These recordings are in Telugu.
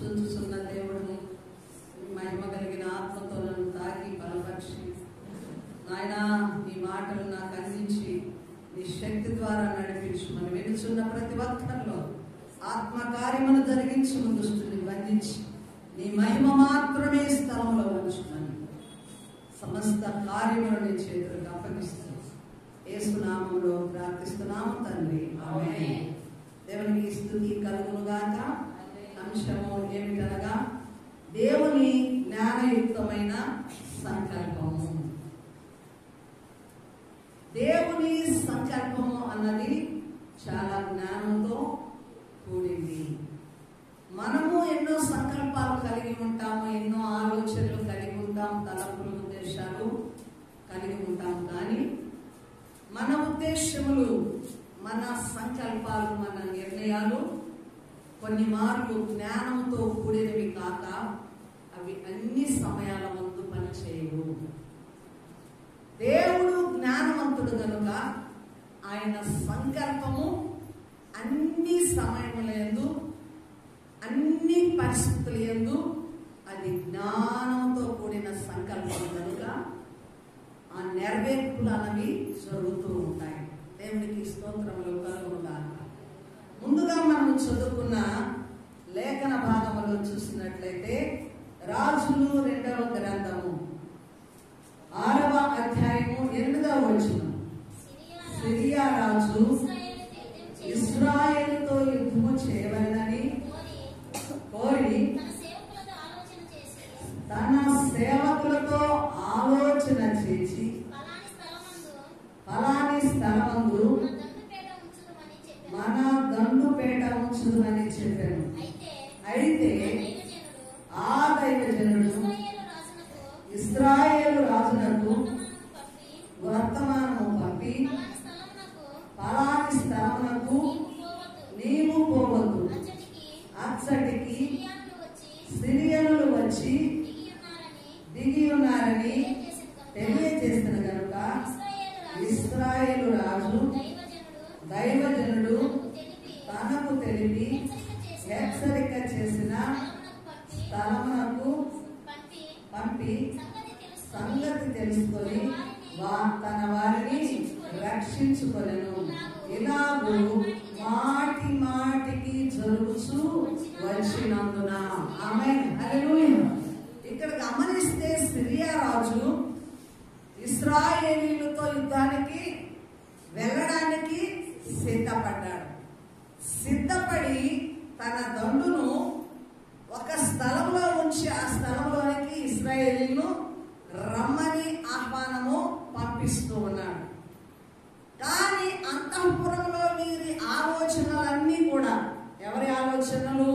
చూచుచున్న దేవుడిని మహిమ కలిగిన ఆత్మతో నన్ను తాకి బలపరిచి నాయన నీ మాటలు నాకు అందించి నీ శక్తి ద్వారా నడిపించు. మనం వినుచున్న ప్రతి ఒక్కరిలో ఆత్మకార్యమును జరిగించు, దుష్టుని బంధించి నీ మహిమ మాత్రమే స్థలంలో ఉంచున్నాను. సమస్త కార్యములు నీ చేతులకు అప్పగిస్తూ యేసు నామములో ప్రార్థిస్తున్నాము తండ్రి, ఆమేన్. దేవునికి స్తుతి కలుగును గాక. అంశము ఏమిటనగా దేవుని జ్ఞానయుక్తమైన సంకల్పము. దేవుని సంకల్పము అన్నది చాలా జ్ఞానంతో కూడింది. మనము ఎన్నో సంకల్పాలు కలిగి ఉంటాము, ఎన్నో ఆలోచనలు కలిగి ఉంటాం, తలపులు ఉద్దేశాలు కలిగి ఉంటాం. కానీ మన ఉద్దేశములు, మన సంకల్పాలు, మన నిర్ణయాలు కొన్ని మార్లు జ్ఞానంతో కూడినవి కాక అవి అన్ని సమయాల ముందు పనిచేయవు. దేవుడు జ్ఞానవంతుడు కనుక ఆయన సంకల్పము అన్ని సమయములందు, అన్ని పరిస్థితుల యందు అది జ్ఞానంతో కూడిన సంకల్పం కనుక ఆ నెరవేర్పులు అనేవి జరుగుతూ ఉంటాయి. దేవునికి స్తోత్రములు కలుగునుగాక. ముందుగా మనం చదువుకున్న లేఖన భాగంలో చూసినట్లయితే రాజులు 2వ గ్రంథము 6వ అధ్యాయము 8వ వచనం. సిరియా రాజు ఇశ్రాయేలుతో యుద్ధము చేయవలెనని కోరి తన సేవకులతో ఆలోచన చేసి ఫలాని స్థలమందు మన దండుపేట ఉంచుమని చెప్పాను. అయితే ఆ దైవజనుడు ఇశ్రాయేలు రాజునకు వర్తమానము పంపి ఫలాని స్థలమునకు నీవు పోవద్దు, అచ్చటికి సిరియనులు వచ్చి దిగి ఉన్నారని తెలియజేసిన కనుక ఇశ్రాయేలు రాజు దైవజనుడు తనకు తెలిపి హెచ్చరిక చేసిన స్థలమునకు పంపి సంగతి తెలుసుకొని తన వారిని రక్షించుకొనెను. ఇలాగూ మాటి మాటికి జరుగుతూ వచ్చినందున. ఆమేన్, హల్లెలూయా. ఇక్కడ గమనిస్తే సిరియా రాజు ఇశ్రాయేలీయులతో యుద్ధానికి వెళ్ళడానికి సిద్ధపడ్డాడు. సిద్ధపడి తన దండును ఒక స్థలంలో ఉంచి ఆ స్థలంలోనికి ఇశ్రాయేలీయులను రమ్మని ఆహ్వానము పంపిస్తూ ఉన్నాడు. కానీ అంతఃపురంలో వీరి ఆలోచనలన్నీ కూడా ఎవరి ఆలోచనలు?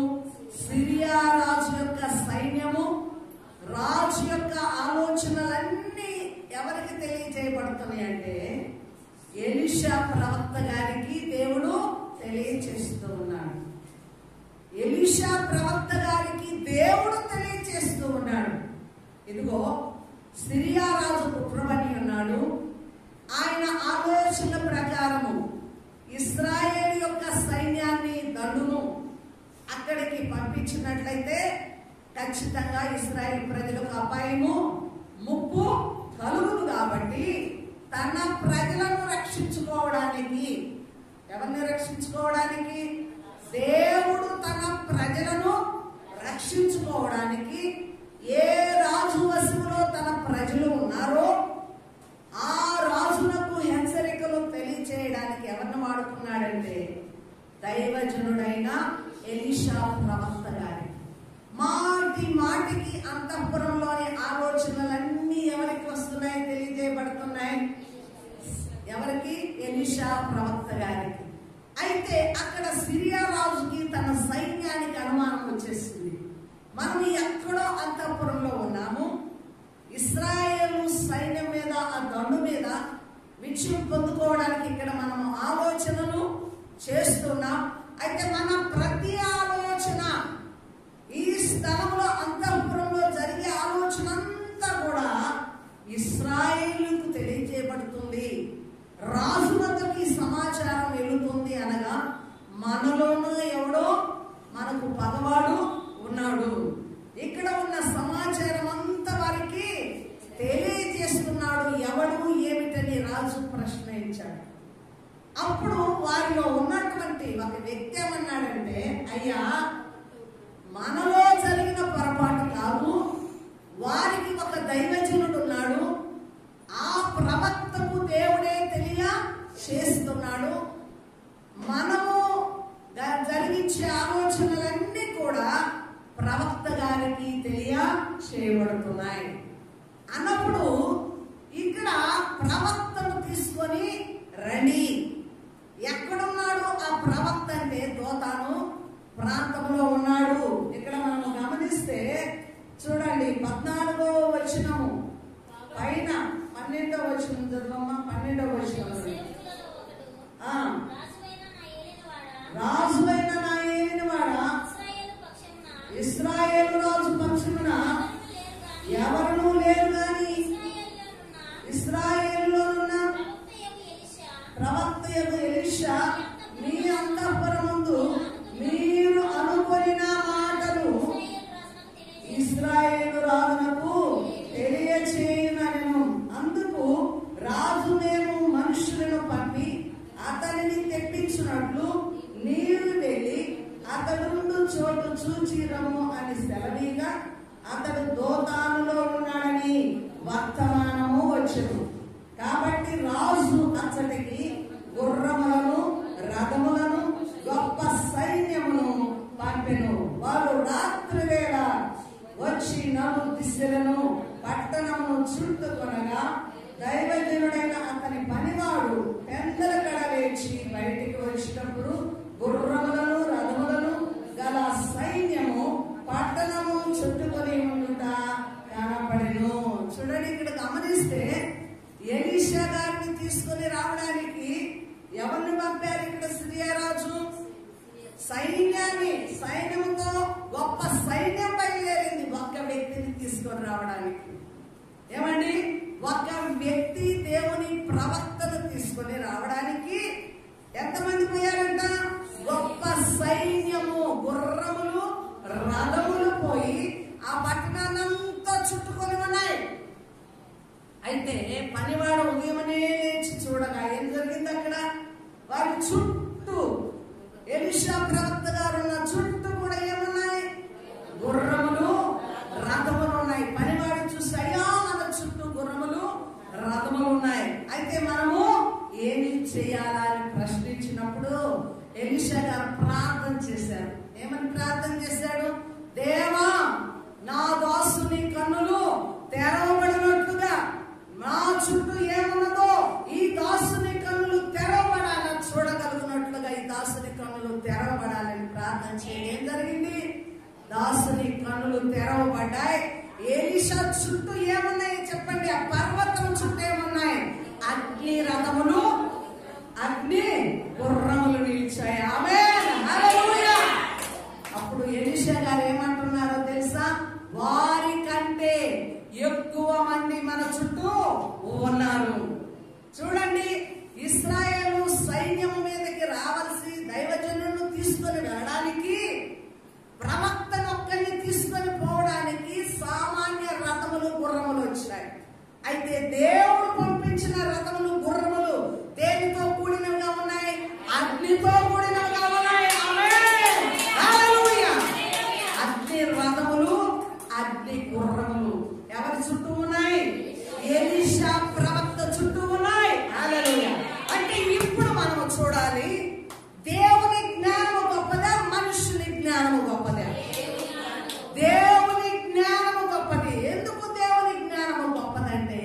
సిరియా రాజు యొక్క సైన్యము, రాజు యొక్క ఆలోచనలన్నీ ఎవరికి తెలియజేయబడుతున్నాయి అంటే ఎలీషా ప్రవక్త గారికి దేవుడు తెలియచేస్తూ ఉన్నాడు. ఎలీషా ప్రవక్త గారికి దేవుడు తెలియచేస్తూ ఉన్నాడు. ఇదిగో సిరియా రాజు పుత్రమని ఉన్నాడు. ఆయన ఆలోచన ప్రకారము ఇశ్రాయేలు యొక్క సైన్యాన్ని, దండును అక్కడికి పంపించినట్లయితే ఖచ్చితంగా ఇశ్రాయేలు ప్రజలకు అపాయము, ముప్పు కలుగును. కాబట్టి తన ప్రజలను రక్షించుకోవడానికి, ఎవరిని రక్షించుకోవడానికి? దేవుడు తన ప్రజలను రక్షించుకోవడానికి ఏ రాజు వశములో తన ప్రజలు ఉన్నారో ఆ రాజునకు హెచ్చరికలు తెలియచేయడానికి ఎవరిని వాడుకున్నాడంటే దైవజనుడైన ఎలీషా ప్రవక్త గారి. మాటి మాటికి అంతఃపురంలోని ఆలోచనలన్నీ ఎవరికి వస్తున్నాయి? తెలియజేయబడుతున్నాయి. ఎవరికి? ఎలీషా ప్రవక్త గారికి. అయితే అక్కడ సిరియా రాజుకి తన సైన్యానికి అనుమానం వచ్చేసింది. మనం ఎక్కడో అంతఃపురంలో ఉన్నాము, ఇశ్రాయేలు సైన్యం మీద, ఆ దండు మీద విజయం పొందుకోవడానికి ఇక్కడ మనం ఆలోచనలు చేస్తున్నాం. అయితే మన ప్రతి ఆలోచన ఈ స్థలంలో అంతఃపురంలో జరిగే ఆలోచన అంతా కూడా ఇశ్రాయేలుకు తెలియజేయబడుతుంది. రాజు వద్దకు ఈ సమాచారం వెళుతుంది అనగా మనలోనూ ఎవడో మనకు పగవాడు ఉన్నాడు. ఇక్కడ ఉన్న సమాచారం అంతా వారికి తెలియజేస్తున్నాడు. ఎవడు ఏమిటని రాజు ప్రశ్నించాడు. అప్పుడు వారిలో ఉన్నటువంటి ఒక వ్యక్తి ఏమన్నాడంటే, అయ్యా, మనలో జరిగిన పొరపాటు కాదు, వారికి ఒక దైవజనుడు ఉన్నాడు, ఆ ప్రవక్తకు దేవుడే తెలియ చేస్తున్నాడు. మనము జరిగించే ఆలోచనలన్నీ కూడా ప్రవక్త గారికి తెలియ చేయబడుతున్నాయి అన్నప్పుడు ఇక్కడ ప్రవక్తను తీసుకొని రండి. ఎక్కడున్నాడు ఆ ప్రవక్త అంటే దోతాను ప్రాంతంలో ఉన్నాడు. ఇక్కడ మనం గమనిస్తే చూడండి 14వ వచనము పైన 12వ వచనం చదవమ్మా. 12వ వచనం, రాజువైన నా ఏలినవాడా, ఇశ్రాయేలు రాజు పక్షమున ఎవరునూ లేరు గాని ఇశ్రాయేలులోనున్న ప్రవక్తయగు ఎలీషా మీ అంతఃపురమందు మీరు అనుకొనిన మాటలు ఇశ్రాయేలు రాజునకు తెలియచేయుననెను. అందుకు రాజు మేము మనుషులను పంపి అతనిని తెప్పించినట్లు నీవు వెళ్ళి అతడు చోటు చూచిరము అని సెలవీగా అతడు దోతానులో ఉన్నాడని వర్తమానము వచ్చెను. కాబట్టి రాజు అతడికి గుర్రములను రథములను గొప్ప సైన్యమును పంపెను. వారు రాత్రి వేళ వచ్చి నలు దిశలను పట్టణమును చుట్టుకొనగా దైవజనుడైన అతని పనివాడు పెందల కడ లేచి బయటికి వచ్చినప్పుడు గుర్రములను రథములను గల సైన్యము పట్టణము చుట్టుకొని ఉండుట కనపడెను. చూడండి, ఇక్కడ గమనిస్తే ఎలీషా గారిని తీసుకొని రావడానికి ఎవరిని పంపారు? ఇక్కడ సిరియా రాజు సైన్యంతో గొప్ప సైన్యం బయలుదేరింది ఒక్క వ్యక్తిని తీసుకొని రావడానికి. ఏమండి, ఒక వ్యక్తి దేవుని ప్రవక్తను తీసుకొని రావడానికి ఎంతమంది పోయారంట? గొప్ప సైన్యము, గుర్రములు రథములు పోయి ఆ పట్టణాన్నంతా చుట్టుకొని ఉన్నాయి. అయితే పనివాడు ఉదయమనే లేచి చూడగా ఏం జరిగింది అక్కడ? వారి చుట్టూ ఎలీషా ప్రవక్త గారు ఉన్న చుట్టూ కూడా ఏమున్నాయి? గుర్రములు రథములు ఉన్నాయి. పనివాడు చూసి, అయ్యా, మన చుట్టూ గుర్రములు రథములు ఉన్నాయి, అయితే మనము ఏమి చేయాలా అని ప్రశ్నించినప్పుడు ఎలీషా గారు ప్రార్థన చేశారు. ఏమని ప్రార్థన చేశాడు? దేవా, నా దాసుని కన్నులు తెరవబడినట్లుగా నా చుట్టూ ఏమున్నదో ఈ దాసుని కన్నులు తెరవబడాలని చూడగలుగునట్లుగా ఈ దాసుని కన్నులు తెరవబడాలని ప్రార్థన చేయండి. ఏం జరిగింది? దాసుని కన్నులు తెరవబడ్డాయి. ఎలీషా చుట్టూ ఏమున్నాయి చెప్పండి? ఆ పర్వతం చుట్టూ ఏమున్నాయి? అగ్ని రథములు, అగ్ని గుర్రములు నిలిచాయి. ఆమేన్, హల్లెలూయా. అప్పుడు ఎలీషా గారు ఏమంటున్నారో తెలుసా? వారి కంటే ఎక్కువ మంది మన చుట్టూ ఉన్నారు. చూడండి, ఇశ్రాయేలు సైన్యం మీదకి రావాల్సి దైవజనులను తీసుకొని వెళ్ళడానికి, ప్రవక్తను ఒక్కరిని తీసుకొని పోవడానికి సామాన్య రథములు గుర్రములు వచ్చాయి. అయితే దేవుడు పంపించిన రథములు గుర్రములు దేనితో కూడినవిగా ఉన్నాయి? అగ్నితో కూడినవిగా ఉన్నాయి. ఆమేన్, హల్లెలూయా. అగ్ని రథములు, అగ్ని గుర్రములు ఎవరి చుట్టూ ఉన్నాయి? ఎలీషా ప్రవక్త చుట్టూ ఉన్నాయి. హల్లెలూయా. అంటే ఇప్పుడు మనం చూడాలి, దేవుని జ్ఞానము గొప్పదా, మనుషుని జ్ఞానము గొప్పదా? దేవుని జ్ఞానము గొప్పది. ఎందుకు దేవుని జ్ఞానము గొప్పదంటే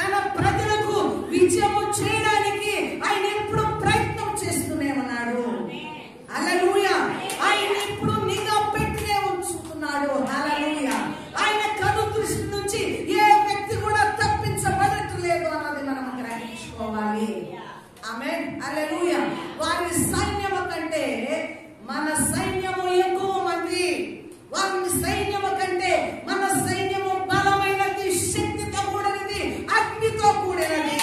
తన ప్రజలకు విజయము చేయడానికి ఆయన ఎప్పుడు ప్రయత్నం చేస్తూనే ఉన్నాడు. హల్లెలూయా. ఆయన ఎప్పుడు నిఘా పెట్టినే ఉంచుతున్నాడు. హల్లెలూయా. ఆయన కను దృష్టి నుంచి ఏ వ్యక్తి కూడా తప్పించబడట్లేదు అన్నది మనం గ్రహించుకోవాలి. ఆమేన్. హల్లెలూయా. వారి సైన్యము కంటే మన సైన్యము ఎక్కువ మంది, వారి సైన్యము కంటే మన సైన్యము బలమైనది, శక్తితో కూడినది, అగ్నితో కూడినది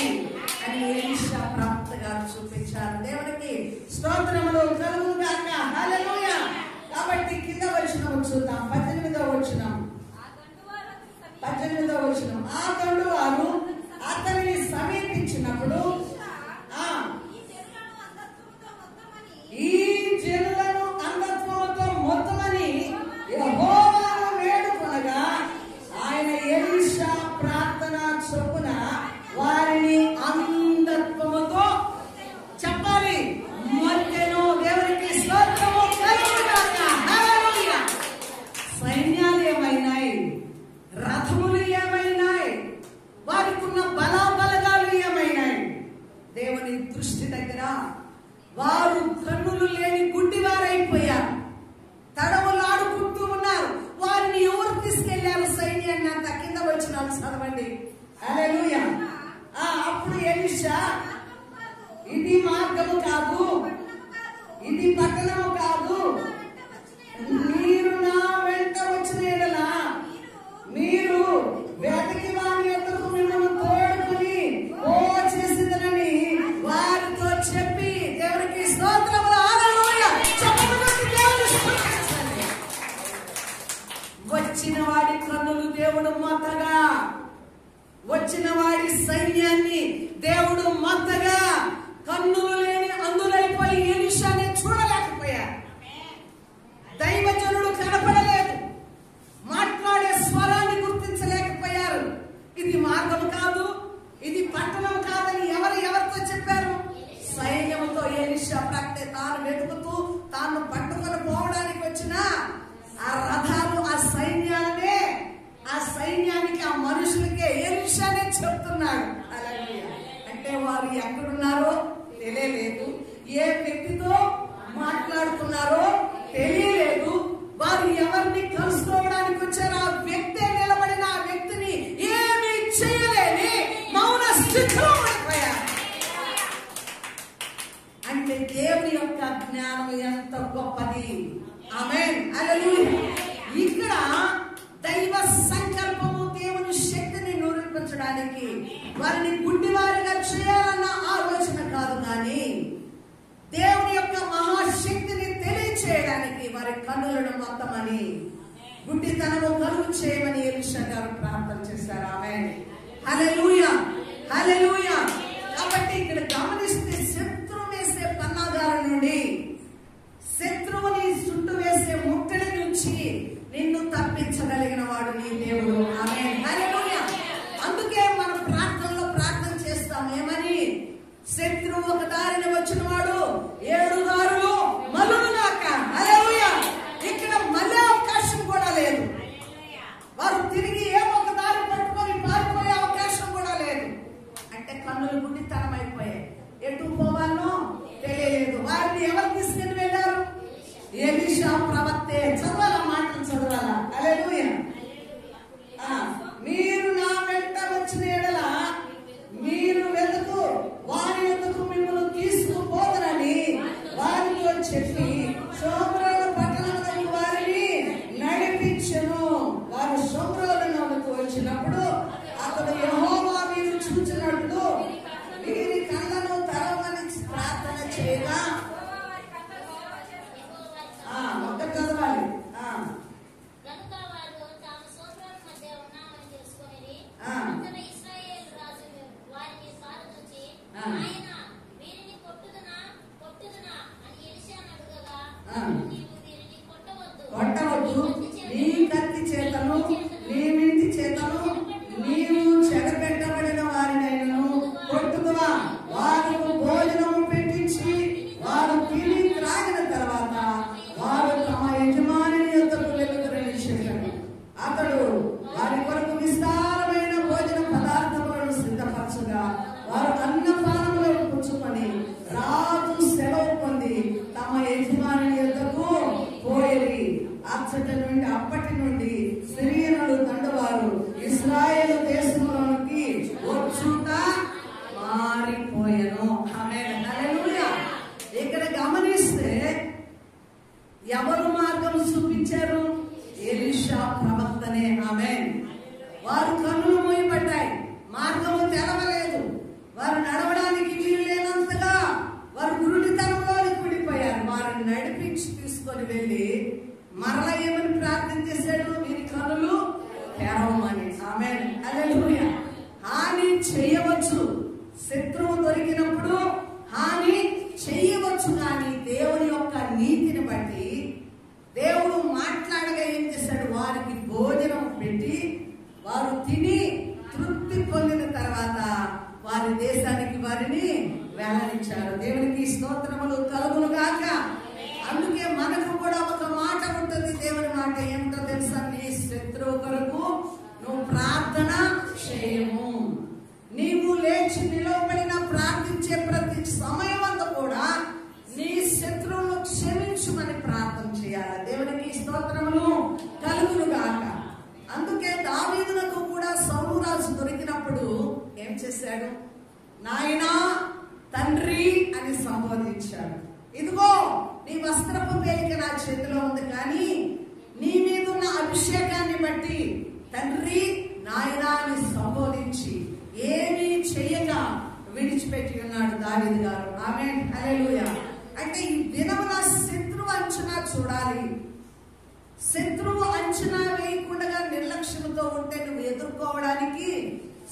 అని ఎలీషా ప్రవక్తగా చూపించారు. దేవునికి స్తోత్రములు కలుగుగాక. హల్లెలూయా. కాబట్టి కింద వచనం చూద్దాం. 18వ వచనం. ఆ గండు వారు అతనిని సమీపించినప్పుడు ఈ జనులను అంధత్వముతో మొత్తమని యెహోవాను వేడుకొనగా ఆయన ఎలీషా ప్రార్థన చొప్పున వారిని అంధత్వముతో చెప్పాలి మొత్తెను. దేవునికి స్తోత్రము కలుగుగాక. హల్లెలూయా. సైన్యాలు ఏమైనాయి, రథములు ఏమైనాయి, వారికి ఉన్న బలాబలగాలు ఏమైనాయి, దేవుని దృష్టి దగ్గర వారు కన్నులు లేని గుడ్డివారైపోయారు, తడవులాడుకుంటూ ఉన్నారు. వారిని ఎవరు తీసుకెళ్లారు సైన్యాన్ని? అంత కింద వచ్చిన చదవండి. హల్లెలూయా. అప్పుడు ఎలీషా, ఇది మార్గము కాదు, ఇది పట్టణము కాదు, మీరు నా వెంట వచ్చిన యెడల మీరు వెతికి వారి యొద్దకు మిమ్మల్ని తోడుకుని ఓ చేసిదనని వారితో చెప్పి, దేవునికి స్తోత్రములు. హల్లెలూయా. వచ్చిన వాడి కన్నులు దేవుడు మొత్తగా, వచ్చిన వాడి సైన్యాన్ని దేవుడు మొత్తగా కన్నులు లేని అందులైపోయి ఎలీషాని చూడలేకపోయారు. దైవజనుడు కనపడలేదు, మాట్లాడే స్వరాన్ని గుర్తించలేకపోయారు. ఇది మార్గం కాదు, ఇది పట్టణం కాదని ఎవరితో చెప్పారు? సైన్యంతో. ఎలీషా ప్రక్కనే తాను వెతుకుతూ తాను పట్టుకొని పోవడానికి వచ్చిన ఆ రథాలు, ఆ సైన్యానికి, ఆ మనుషులకే ఎలీషానే చెప్తున్నాడు. హల్లెలూయా. అంటే వారు ఎక్కడున్నారో తెలియలేదు, ఏ వ్యక్తితో మాట్లాడుతున్నారో తెలియలేదు, వారు ఎవరిని కలుసుకోవడానికి వచ్చారో ఆ వ్యక్తే నిలబడిన ఆ వ్యక్తిని ఏమీ చేయలేని మౌన స్థితిలో ఉండిపోయారు. అంటే దేవుని యొక్క జ్ఞానం ఎంత గొప్పది. ఆమేన్. హల్లెలూయా. ఇక్కడ దైవ సంకల్పము దేవుని శక్తిని నిరూపించడానికి, వారిని గుడ్డివారిగా చేయాలన్న ఆలోచన కాదు, కానీ దేవుని యొక్క మహాశక్తిని తెలియచేయడానికి వారి కన్నులను మొత్తమని, గుడ్డితనము కలుగు చేయమని ఎలీషా గారు ప్రార్థన చేశారు. ఆమేన్. హల్లెలూయా. హల్లెలూయా. కాబట్టి ఇక్కడ గమనిస్తే శత్రువు వేసే పన్నాగాల నుండి, శత్రువుని చుట్టూ వేసే ముట్టడి నుంచి నిన్ను తప్పించగలిగిన వాడు నీ దేవుడు. ఆమేన్. హల్లెలూయా. అందుకే మనం ప్రార్థనలో ప్రార్థన చేస్తాం. ఏమని? శత్రువు ఒక దారిన వచ్చిన వాడు 7 దారులు మలుగుగాక. హల్లెలూయా. ఇక్కడ మళ్ళీ అవకాశం కూడా లేదు. వారు తిరిగి ఒక దారి పట్టుకొని పారిపోయే అవకాశం కూడా లేదు. అంటే కన్నులు గుడ్డితనం అయిపోయాయి, ఎటు పోవాలో తెలియలేదు. వారిని ఎవరు తీసుకుని వెళ్ళారు? ఎలీషా ప్రవక్తే. చదవాల మాటలు చదవాలా? హల్లెలూయా. మీరు నా వెంట వచ్చిన యెడల మీరు వెతుకు వారి యొద్దకు మిమ్మల్ని తీసుకుపోదరని వారు కన్నులు మూయబడ్డాయి, మార్గము తెరవలేదు, వారు నడవడానికి వీలు లేనంతగా వారు గురుడితనంలోకి కూడిపోయారు. వారిని నడిపించి తీసుకొని వెళ్ళి మరలా ఏమని ప్రార్థన చేశాడు? వీరి కన్నులు తెరవమని. ఆమేన్, హల్లెలూయా. హాని చేయవచ్చు, శత్రువు దొరికినప్పుడు హాని చేయవచ్చు, కానీ దేవుని యొక్క నీతిని బట్టి దేవుడు మాట్లాడగా ఏం చేశాడు? వారికి భోజనం పెట్టి వారు తిని తృప్తి పొందిన తర్వాత వారి దేశానికి వారిని వెల్లడించారు. దేవునికి స్తోత్రములు కలుగును గాక. అందుకే మనకు కూడా ఒక మాట ఉంటుంది, దేవుని మాట ఏంటో తెలుసా? నీ శత్రువు కొరకు నువ్వు ప్రార్థన చేయము. నీవు లేచి నిలవబడిన ప్రార్థించే ప్రతి సమయం అంతా కూడా నీ శత్రువును క్షమించుమని ప్రార్థన చేయాలి. దేవునికి స్తోత్రములు కలుగును గాక. అందుకే దావీదునకు కూడా సౌలు రాజు దొరికినప్పుడు ఏం చేశాడు? నాయనా, తండ్రి అని సంబోధించాడు. ఇదిగో నీ వస్త్రపు పేలిక నా చేతిలో ఉంది, కానీ నీ మీద ఉన్న అభిషేకాన్ని బట్టి తండ్రి నాయనా అని సంబోధించి ఏమీ చెయ్యక విడిచిపెట్టి ఉన్నాడు దావీదు గారు. ఆమేన్, హల్లెలూయా. అంటే ఈ దినమున శత్రువు అంచనా చూడాలి. శత్రువు అంచనా వేయకుండా నిర్లక్ష్యంతో ఉంటే నువ్వు ఎదుర్కోవడానికి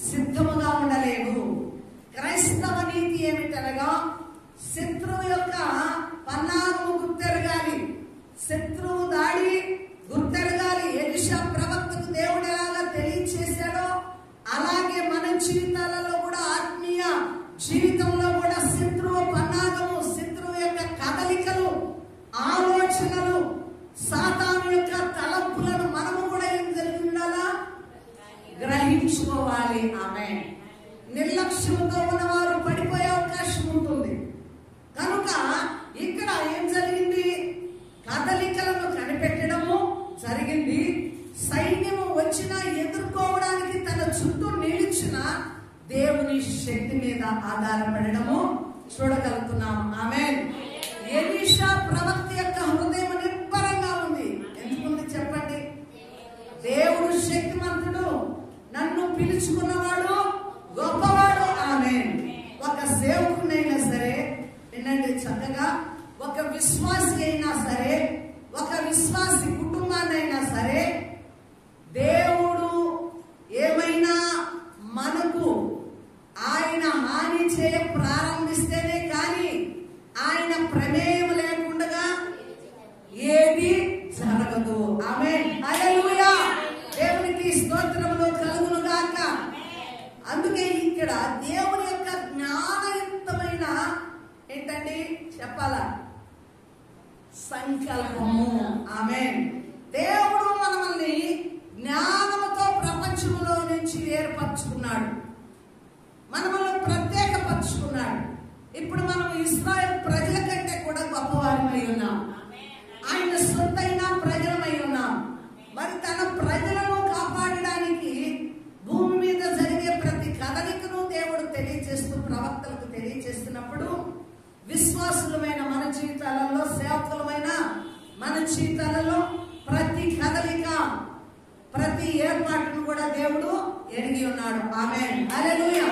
సిద్ధముగా ఉండలేవు. క్రైస్తవ నీతి ఏమిటనగా శత్రువు యొక్క పన్నాగము గుర్తెరగాలి, శత్రువు దాడి గుర్తెరగాలి. ఎలీషా ప్రవక్తకు దేవుడు ఎలాగా తెలియచేశాడో అలాగే మన జీవితాలలో కూడా, ఆత్మీయ జీవితంలో కూడా శత్రువు పన్నాగము, శత్రువు యొక్క కదలికలు, ఆలోచనలు, సాతాను యొక్క తలంపులను మనము కూడా ఏం జరిగి ఉండాలా? గ్రహించుకోవాలి. ఆమేన్. నిర్లక్ష్యంతో ఉన్నవారు పడిపోయే అవకాశం ఉంటుంది. కనుక ఇక్కడ ఏం జరిగింది? కదలికలను కనిపెట్టడము జరిగింది. సైన్యము వచ్చినా ఎదుర్కోవడానికి తన చుట్టూ నిలిచిన దేవుని శక్తి మీద ఆధారపడము చూడగలుగుతున్నాము. ఆమేన్. ఎలీషా ప్రవక్త యొక్క హృదయం నిబ్బరంగా ఉంది. ఎందుకుంది చెప్పండి? దేవుడు శక్తిమంతుడు, నన్ను పిలుచుకున్నవాడు గొప్పవాడు. ఆమేన్. ఒక సేవకునైనా సరే వినండి చక్కగా, ఒక విశ్వాసి అయినా సరే, ఒక విశ్వాసి కుటుంబాన్నైనా సరే, దేవుడు ఏమైనా మనకు ఆయన హాని చేయ ప్రారంభిస్తేనే కానీ ఆయన ప్రమేయం లేకుండా ఏది జరగదు. ఆమేన్, హల్లెలూయా. దేవునికి స్తోత్రములు కలుగును గాక. అందుకే ఇక్కడ దేవుని యొక్క జ్ఞానయుక్తమైన ఏంటండి చెప్పాలా? సంకల్పము. ఆమేన్. దేవుడు మనల్ని జ్ఞానముతో ప్రపంచంలో నుంచి ఏర్పరచుకున్నాడు, మనల్ని ప్రత్యేకపరుచుకున్నాడు. ఇప్పుడు మనం ఇశ్రాయేలు ప్రజల కంటే కూడా గొప్పవారమై ఉన్నాం. ఆయన సొంతైన ప్రజలమై ఉన్నాం. మరి తన ప్రజలను కాపాడడానికి భూమి మీద జరిగే ప్రతి కదలికను దేవుడు తెలియజేస్తూ ప్రవక్తలకు తెలియజేస్తున్నప్పుడు విశ్వాసులమైన మన జీవితాలలో, సేవకులమైన మన జీవితాలలో ప్రతి కదలిక, ప్రతి ఏర్పాటును కూడా దేవుడు ఎరిగి ఉన్నాడు. ఆమేన్, హల్లెలూయా.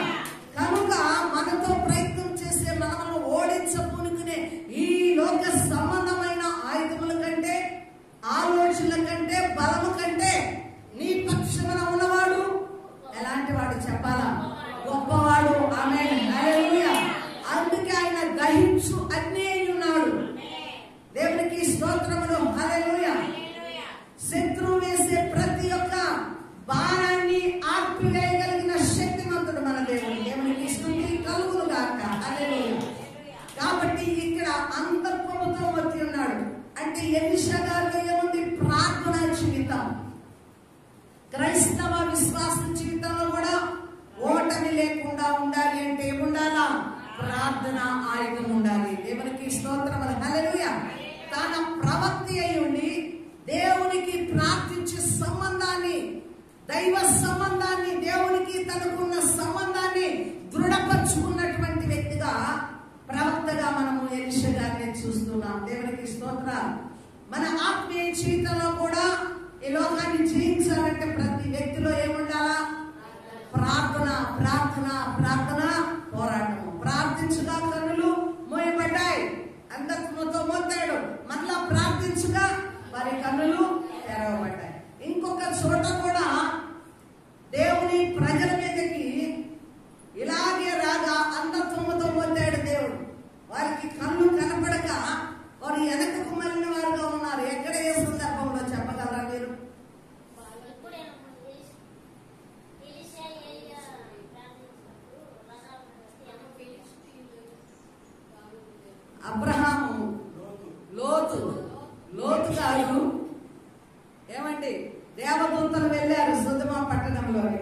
కనుక మనతో ప్రయత్నం చేసే, మనల్ని ఓడించబూనుకునే ఈ లోక సంబంధమైన ఆయుధముల కంటే, ఆలోచనల కంటే, బలము కంటే నీ పక్షమున ఉన్నవాడు ఎలాంటి వాడు చెప్పాలా? గొప్పవాడు. ఆమేన్, హల్లెలూయా. అందుకే ఆయన దహించు అగ్ని అయి ఉన్నాడు. దేవునికి స్తోత్రములు, హల్లెలూయా. శత్రువు వేసే ప్రతి ఒక్క బాణాన్ని ఆర్పివేయగలిగిన శక్తిమంతుడు మన దేవుడు. దేవునికి స్తుతి కలుగును గాక. హల్లెలూయా. కాబట్టి ఇక్కడ అంతఃపురముతో వచ్చి ఉన్నాడు. అంటే ఎలీషా గారిలో ఏముంది? ప్రార్థనా జీవితం. క్రైస్తవ విశ్వాస జీవితంలో కూడా ఓటమి లేకుండా ఉండాలి అంటే ఏముండాలా? ప్రార్థన ఆయుధం ఉండాలి. దేవునికి స్తోత్రములు, హల్లెలూయా. తన ప్రవక్తి అయి ఉండి దేవునికి ప్రార్థించే సంబంధాన్ని, దైవ సంబంధాన్ని, దేవునికి తనకున్న సంబంధాన్ని దృఢపరుచుకున్నటువంటి వ్యక్తిగా, ప్రవక్తగా మనము ఎలీషా గారిని చూస్తున్నాం. దేవునికి స్తోత్రాలు. మన ఆత్మీయ జీవితంలో కూడా ఈ లోకాన్ని జయించాలంటే ప్రతి వ్యక్తిలో ఏముండాలా? దేవుని ప్రజల మీదకి ఇలాగే రాగా అంధత్వముతో పొందాడు దేవుడు. వారికి కన్ను కనపడక వారు వెనకకు మళ్ళిన వారుగా ఉన్నారు. ఎక్కడ ఏ సందర్భంలో చెప్పగలరా మీరు? అబ్రహాము, లోతు గారు ఏమండి దేవదూతలు వెళ్ళారు సొదొమ పట్టణంలోకి.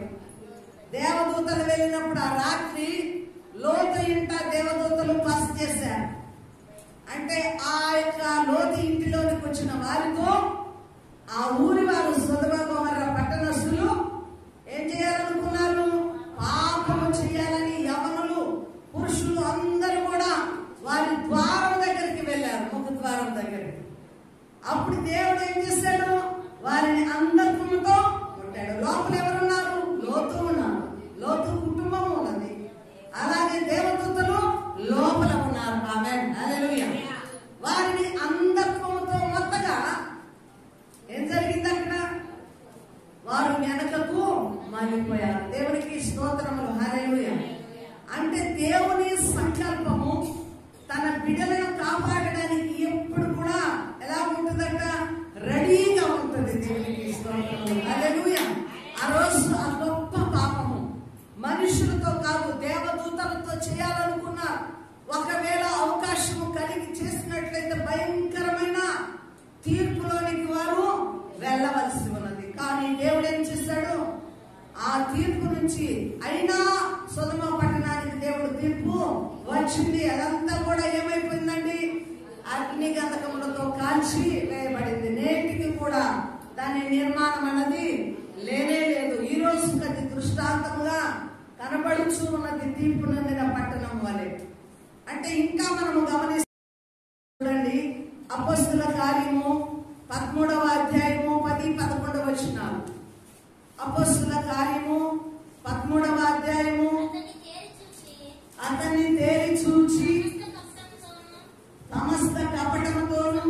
దేవదూతలు వెళ్ళినప్పుడు ఆ రాత్రి లోతు ఇంట దేవదూతలు బస చేశారు. అంటే ఆ యొక్క లోతు ఇంటిలోనికి వచ్చిన వారితో ఆ ఊరి వారు సొదొమ గొమొర్రా పట్టణస్తులు ఏం చేయాలనుకున్నారు? పాపము చేయాలని యవనులు పురుషులు అందరూ కూడా వారి ద్వారం దగ్గరికి వెళ్ళారు, ముఖ ద్వారం దగ్గరికి. అప్పుడు దేవుడు ఏం చేశాడు? వారిని అంధత్వముతో కొట్టాడు. లోపల ఎవరున్నారు? లోతు ఉన్నారు, లోతు కుటుంబం ఉన్నది. అలాగే దేవదూతలు లోపల ఉన్నారు. ఆమేన్, హల్లెలూయా. వారిని అంధత్వముతో మొత్తగా ఏం జరిగింది అక్కడ? వారు వెనకకు మళ్ళిపోయారు. దేవునికి స్తోత్రములు, హల్లెలూయా. అంటే దేవుని సంకల్పము తన బిడ్డలను కాపాడడానికి ఎప్పుడు కూడా ఎలా ఉంటుందంట? రెడీగా ఉంటుంది. దేవునికి స్తోత్రములు, హల్లెలూయా. ఆ రోజు ఆ గొప్ప పాపము మనుషులతో కాదు దేవదూతలతో చేయాలనుకున్నారు. ఒకవేళ అవకాశము కలిగి చేసినట్లయితే భయంకరమైన తీర్పులోనికి వారు వెళ్ళవలసి ఉన్నది. కానీ దేవుడు ఏం చేశాడు? ఆ తీర్పు నుంచి అయినా సొదొమ పట్టణానికి దేవుడు తీర్పు వచ్చింది. అదంతా కూడా ఏమైపోయిందండి? అగ్ని గంధకములతో కాల్చి వేయబడింది. నేటికి కూడా దాని నిర్మాణం అన్నది లేనే లేదు. ఈ రోజు అది దృష్టాంతముగా కనబడుచు ఉన్నది తీర్పు నందిన పట్టణం వలె. అంటే ఇంకా మనము గమనించండి, అపొస్తలుల కార్యము 13వ అధ్యాయము 10-11 వచనాలు. అపొస్తలుల కార్యము 13వ అధ్యాయము. అతన్ని తేరి చూచి సమస్త కపటముతోను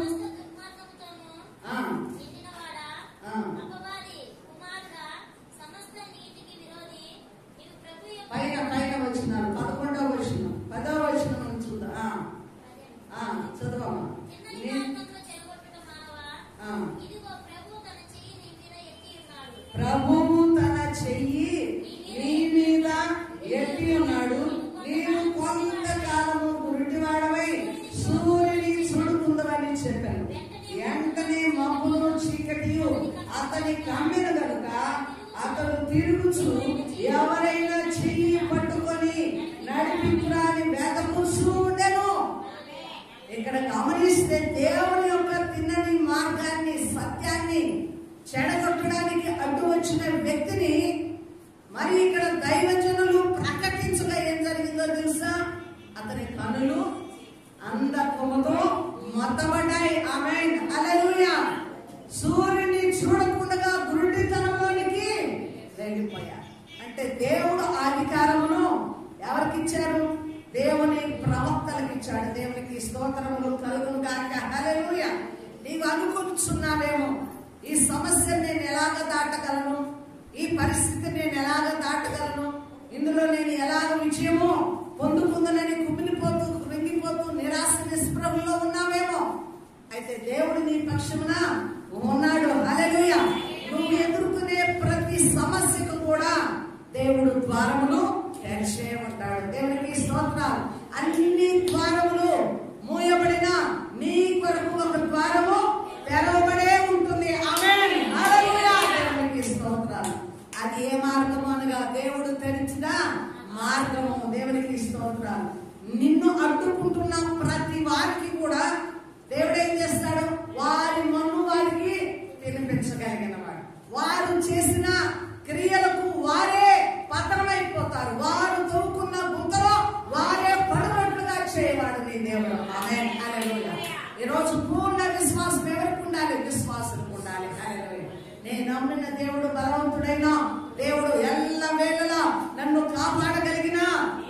పైన వచ్చినారు 11వ వచనం 10వ వచనం చూద్దా చదవమ్మా. ప్రభువు తన చెయ్యి నీ మీద ఎత్తి ఉన్నాడు. నీవు కొంతకాలము గురుడివాడవై సూర్యుని చూడుకుందవని చెప్పాను. వెంటనే మబ్బును చీకటియు అతని కమ్మిన గనుక అతడు తిరుగుచు ఎవరైనా చెయ్యి పట్టుకొని నడిపించురాని వేదపుస్తూ ఉండెను. ఇక్కడ గమనిస్తే దేవుని యొక్క తిన్నని మార్గాన్ని సత్యాన్ని చెడగొట్టడానికి అడ్డు వచ్చిన వ్యక్తిని మరి ఇక్కడ దైవజనులు ప్రకటించగా ఏం జరిగిందో తెలుసా? అతని కనులు అంధత్వముతో మొత్తబడ్డాయి. ఆమేన్, హల్లెలూయా. సూర్యుని చూడకుండా గురుడితనంలోనికి వెళ్ళిపోయారు. అంటే దేవుడు అధికారమును ఎవరికి ఇచ్చారు? దేవుని ప్రవక్తలకు ఇచ్చాడు. దేవునికి స్తోత్రములు కలుగును గాక, హల్లెలూయా. నీవు అనుకుంటున్నావేమో ఈ సమస్య నేను ఎలాగ దాటగలను, ఈ పరిస్థితి నేను ఎలాగ దాటగలను, ఇందులో నేను ఎలాగ విజయము పొందుకుందనని కుమిలిపోతూ కృంగిపోతూ నిరాశ నిస్పృహలో ఉన్నావేమో. అయితే దేవుడు నీ పక్షమున ఉన్నాడు. హల్లెలూయా. నువ్వు ఎదుర్కొనే ప్రతి సమస్యకు కూడా దేవుడు ద్వారములు తెరిచే ఉంటాడు. దేవునికి స్తోత్రాలు. అన్ని ద్వారములు మూయబడిన నీ కొరకు ఒక ద్వారము తెరవబడే ఉంటుంది. ఆమేన్, హల్లెలూయా. దేవునికి స్తోత్రాలు. అది ఏ మార్గము అనగా దేవుడు తెరిచిన మార్గము. దేవునికి స్తోత్రాలు. నిన్ను అడ్డుకుంటున్న ప్రతి వారికి కూడా దేవుడు ఏం చేస్తాడు? వారి మన్ను వారికి తినిపించగలిగిన వాడు. వారు చేసిన క్రియలకు వారే పతనమైపోతారు. వారు తవ్వుకున్న గుంతలో వారే పడినట్లుగా చేయవాడు నీ దేవుడు. ఆమేన్, హల్లెలూయా. ఈ రోజు పూర్ణ విశ్వాసం ఎవరికి ఉండాలి? విశ్వాసులకు ఉండాలి. హల్లెలూయా. నేను నమ్మిన దేవుడు బలవంతుడైన దేవుడు, ఎల్ల వేళలా నన్ను కాపాడగలిగిన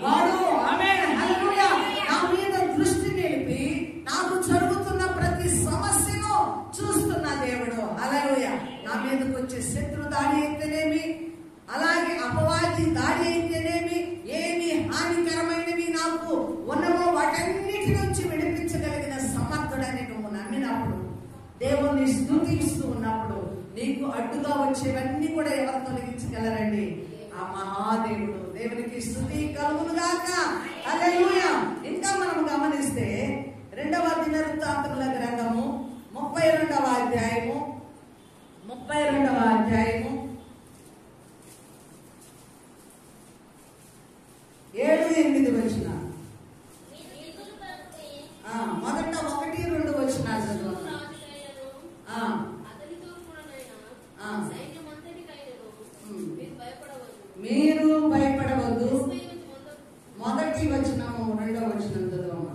వాడు. ఆమేన్, హల్లెలూయా. నా మీద దృష్టి నిలిపి నాకు జరుగుతున్న ప్రతి సమస్యను చూస్తున్న దేవుడు. హల్లెలూయా. నా మీదకి వచ్చే శత్రు దాడి అయితేనేమి, అలాగే అపవాది నీకు అడ్డుగా వచ్చేవన్నీ కూడా ఎవరు తొలగించగలరండి? ఆ మహాదేవుడు. దేవునికి స్తుతి కలుగును గాక. హల్లెలూయా. ఇంకా మనం గమనిస్తే 2వ దినవృత్తాంతముల గ్రంథము 32వ అధ్యాయము 7-8 వచనాలు. మొదట 1-2 వచనాలు చదువుతాం. మీరు భయపడవద్దు. మొదటి వచనము 2వ వచనం చదువు.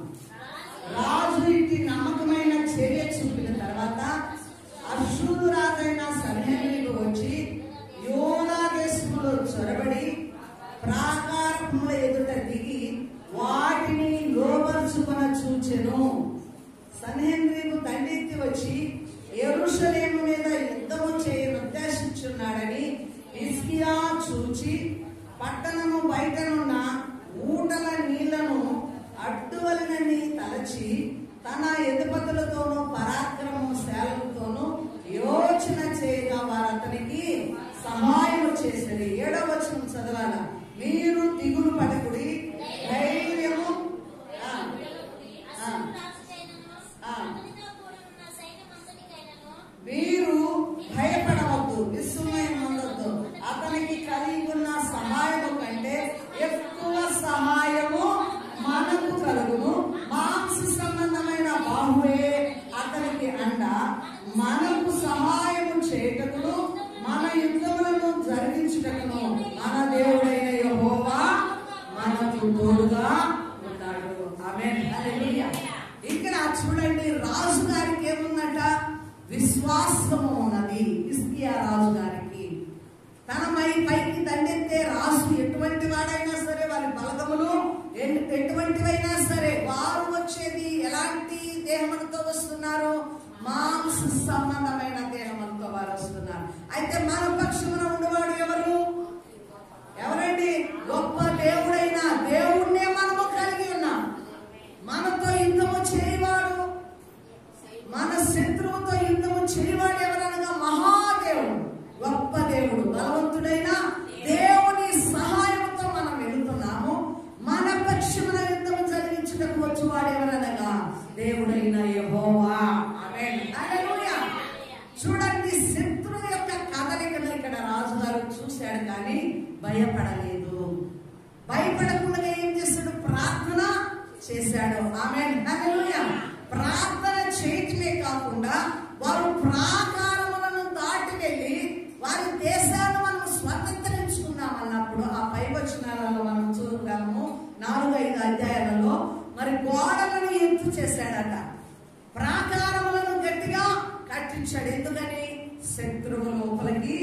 రాజు ఇంటి నమ్మకమైన చర్య చూపిన తర్వాత అశ్షూరు రాజైన సన్హెరీబు వచ్చి యోనా దేశములో చొరబడి ప్రాకారముల ఎదుట దిగి వాటిని లోబర్చుకొన చూచెను. సన్హెరీబు దండెత్తి వచ్చి యెరూషలేము మీద యుద్ధము చేయను ఉద్దేశించున్నాడని హిజ్కియా చూచి పట్టణము బయటనున్న ఊటల నీళ్లను అడ్డువలనని తలచి తన ఎదుపతులతోనూ పరాక్రమశాలతోనూ యోచన చేయగా వారు అతనికి సహాయం చేసేది. 7వ వచనం చదవాల. మీరు దిగులు పడకుడి, ధైర్యము మీరు భయపడవద్దు, విస్మయం పొందొద్దు. అతనికి కలిగి ఉన్న సహాయము కంటే ఎక్కువ సహాయము మనకు కలుగును. మాంస సంబంధమైన బాహువే అతనికి అండ. మనకు సహాయము చేయుటకును మన యుద్ధములను జరిగించుటకును మన దేవుడైన యెహోవా మనకు తోడుగా ఉన్నాడు. ఆమేన్. హల్లెలూయా. ఇక్కడ చూడండి, రాజు గారికి ఏముందట? విశ్వాసము ఉన్నది. హిజ్కియా రాజు గారికి తన పైకి దండెత్తే రాజు ఎటువంటి వాడైనా సరే, వారి బలగములు ఎటువంటివైనా సరే, వారు వచ్చేది ఎలాంటి దేహములతో వస్తున్నారు? మాంస సంబంధమైన దేహములతో వారు వస్తున్నారు. అయితే మన పక్షమున ఉన్నవాడు ఎవరండి? గొప్ప దేవుడైన దేవుణ్ణే మనము కలిగి ఉన్నాం. మనతో యుద్ధము చేయవాడు, మన శత్రువుతో యుద్ధము చేయవాడు ఎవరనగా మహాదేవుడు, గొప్ప దేవుడు, బలవంతుడైన దేవుని సహాయంతో మనం వెళుతున్నాము. మన పక్షమున యుద్ధము జరిగించుటకు వచ్చేవాడు ఎవరనగా దేవుడైన యెహోవా. ఆమేన్. హల్లెలూయా. చూడండి, శత్రువు యొక్క కదలికను ఇక్కడ రాజుగారు చూశాడు, కానీ భయపడలేదు. భయపడకుండా ఏం చేశాడు? ప్రార్థన చేశాడు. ఆమేన్. హల్లెలూయా. ప్రార్థన చేయటమే కాకుండా వారు ప్రాకారములను దాటి వెళ్ళి వారి దేశాన్ని మనం స్వతంత్రించుకున్నాం అన్నప్పుడు ఆ పై వచనాలలో మనం చూద్దాము. 4-5 అధ్యాయాలలో మరి గోడలను ఎత్తు చేశాడట, ప్రాకారములను గట్టిగా కట్టించాడు. ఎందుకని? శత్రువు లోపలికి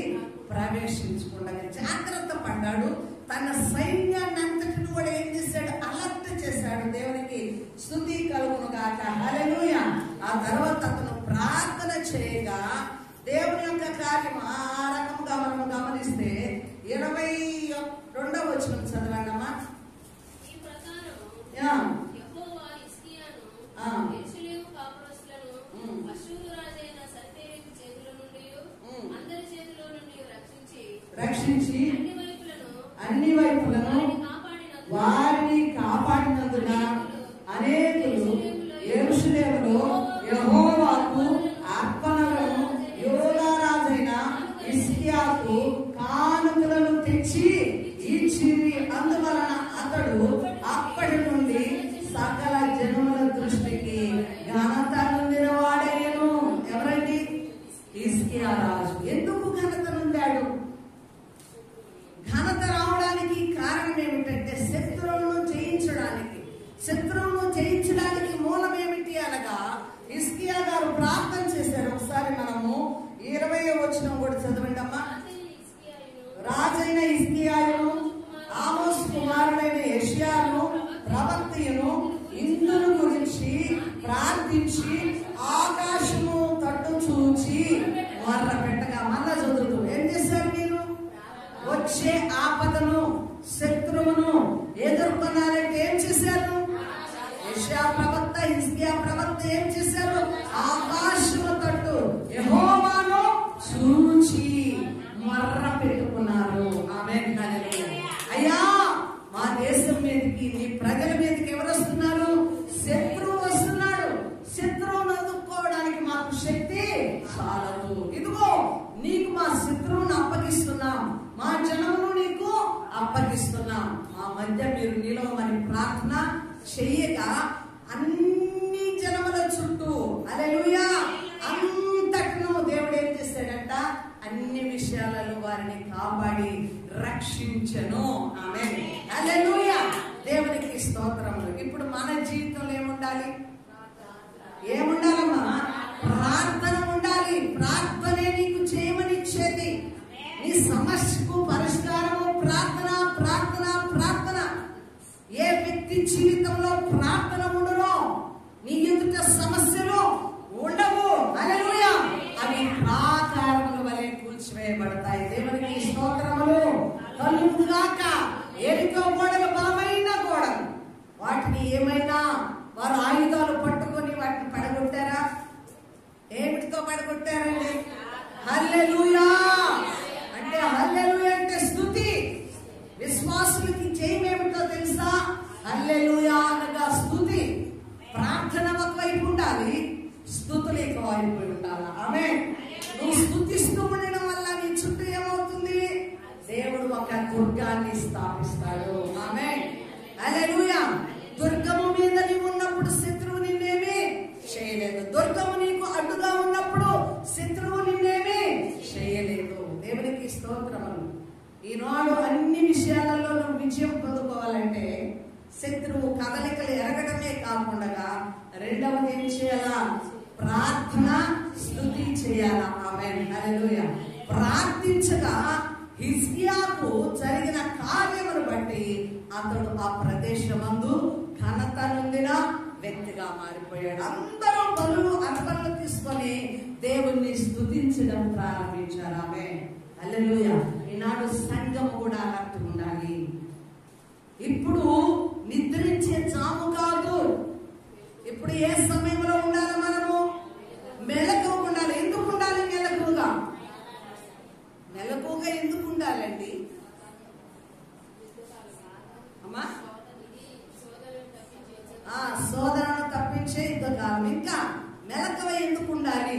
ప్రవేశించకుండా జాగ్రత్త పడ్డాడు. తన సైన్యాన్ని అంతటిని కూడా ఏం చేశాడు? అలర్ట్ చేశాడు. దేవునికి స్తుతి కలుగును గాక. హల్లెలూయా. ఆ తర్వాత అతను ప్రార్థన చేయగా దేవుని యొక్క కార్యం ఆ రకంగా మనం గమనిస్తే 22వ వచనం చదవండి అమ్మా. రక్షించి అన్ని వైపులను వారిని కాపాడినందున అనేకులు యెరూషలేములో యెహోవాకు అర్పణలను యూదా రాజైన హిజ్కియాకు కానుకలను తెచ్చి ఇచ్చిరి. అందువలన అతడు అప్పటి నుండి సకల జనముల దృష్టికి ఘనత నొందిన వాడయ్యను. ఎవరండి? హిజ్కియా రాజు. ఎందుకు ఘనత నొందాడు? ఘనత రావడానికి కారణం ఏమిటంటే శత్రువులను జయించడానికి. శత్రువులను జయించడానికి మూలం ఏమిటి అనగా హిజ్కియా గారు ప్రార్థన చేశారు. ఒకసారి మనము 20వ వచనం కూడా చదవండి అమ్మా. రాజైన హిజ్కియాను, ఆమోసు కుమారుడైన యెషయాను ప్రవక్తను ఇందును గురించి ప్రార్థించి ఆకాశము తట్టు చూచి మొర్ర పెట్టగా, మళ్ళా చదువుతూ ఏం చేశారు? మీరు వచ్చే ఆపదను, శత్రువును ఎదుర్కొన్నారంటే ఏం చేశారు? యెషయా ప్రవక్త, హిజ్కియా ప్రవక్త ఏం చేశారు? ఆకాశము తట్టు యెహోవాను చూచి అప్పగిస్తున్నాం. మా మధ్య మీరు నిలవమని ప్రార్థన చెయ్యగా అన్ని జనముల చుట్టూ హల్లెలూయా అంతటను దేవుడు ఏం చేశాడంట, అన్ని విషయాలలో వారిని కాపాడి రక్షించెను. ఆమేన్ హల్లెలూయా. దేవునికి స్తోత్రములు. ఇప్పుడు మన జీవితంలో ఏముండాలి? ఏముండాలమ్మా? ప్రార్థన ఉండాలి. ప్రార్థనే నీకు చేయమని ఇచ్చేది. నీ సమస్యకు పరిష్కారము ప్రార్థన, ప్రార్థన, ప్రార్థన. ఏ వ్యక్తి జీవితంలో ప్రార్థన ఉండదో నీ ఎదుట సమస్యలు ఉండవు. హల్లెలూయా. అవి ప్రాకారముల వలె కూల్చివేయబడతాయి. దేవునికి స్తోత్రములు కలుగుగాక. ఎరికో గోడలు బలమైన గోడలు, వాటిని ఏమైనా వారు ఆయుధాలు పట్టుకొని వాటిని పడగొట్టారా? ఏమిటితో పడగొట్టారండి? హల్లెలూయా అంటే, హల్లెలూయా అంటే స్తుతి. విశ్వాసులకి జయం ఏమిటో తెలుసా? హల్లెలూయా అనగా స్తుతి. ప్రార్థన ఒకవైపు ఉండాలి, స్తుతులు ఎక్కువైపు ఉండాలి. ఆమేన్. నువ్వు స్తుతిస్తూ ఉండడం వల్ల నీ చుట్టూ ఏమవుతుంది? దేవుడు ఒక దుర్గాన్ని స్థాపిస్తాడు. ఆమేన్ హల్లెలూయా. దుర్గము మీద నీవు ఉన్నప్పుడు శత్రువు నిన్నేమీ చేయలేదు. దుర్గము నీకు అడ్డుగా ఉన్నప్పుడు శత్రువు నిన్నేమీ చేయలేదు. దేవునికి స్తోత్రములు. ఈనాడు అన్ని విషయాలలో నువ్వు విజయం పొందుకోవాలంటే శత్రువు కదలికలు ఎరగడమే కాకుండా రెండవది ఏం చేయాలా? ప్రార్థన, స్తుతి చేయాలా. ఆమేన్ హల్లెలూయా. ప్రార్థించగా హిజ్కియాకు జరిగిన కార్యమును బట్టి అతడు ఆ ప్రదేశమందు ఘనత నొందిన వ్యక్తిగా మారిపోయాడు. అందరూ బలులు అర్పణలు తీసుకొని దేవుణ్ణి స్తుతించడం ప్రారంభించారు. ఆమేన్ హల్లెలూయా. ఈనాడు సంఘం కూడా అలాంటి ఉండాలి. ఇప్పుడు నిద్రించే జాము కాదు. ఇప్పుడు ఏ సమయంలో ఉండాలి? మనము మెలకువగా ఉండాలి. ఎందుకు ఉండాలి మెలకువగా? మెలకువగా ఎందుకు ఉండాలండి అమ్మా? సోదరులను తప్పించే యుద్ధకాలం. ఇంకా మెలకువ ఎందుకు ఉండాలి?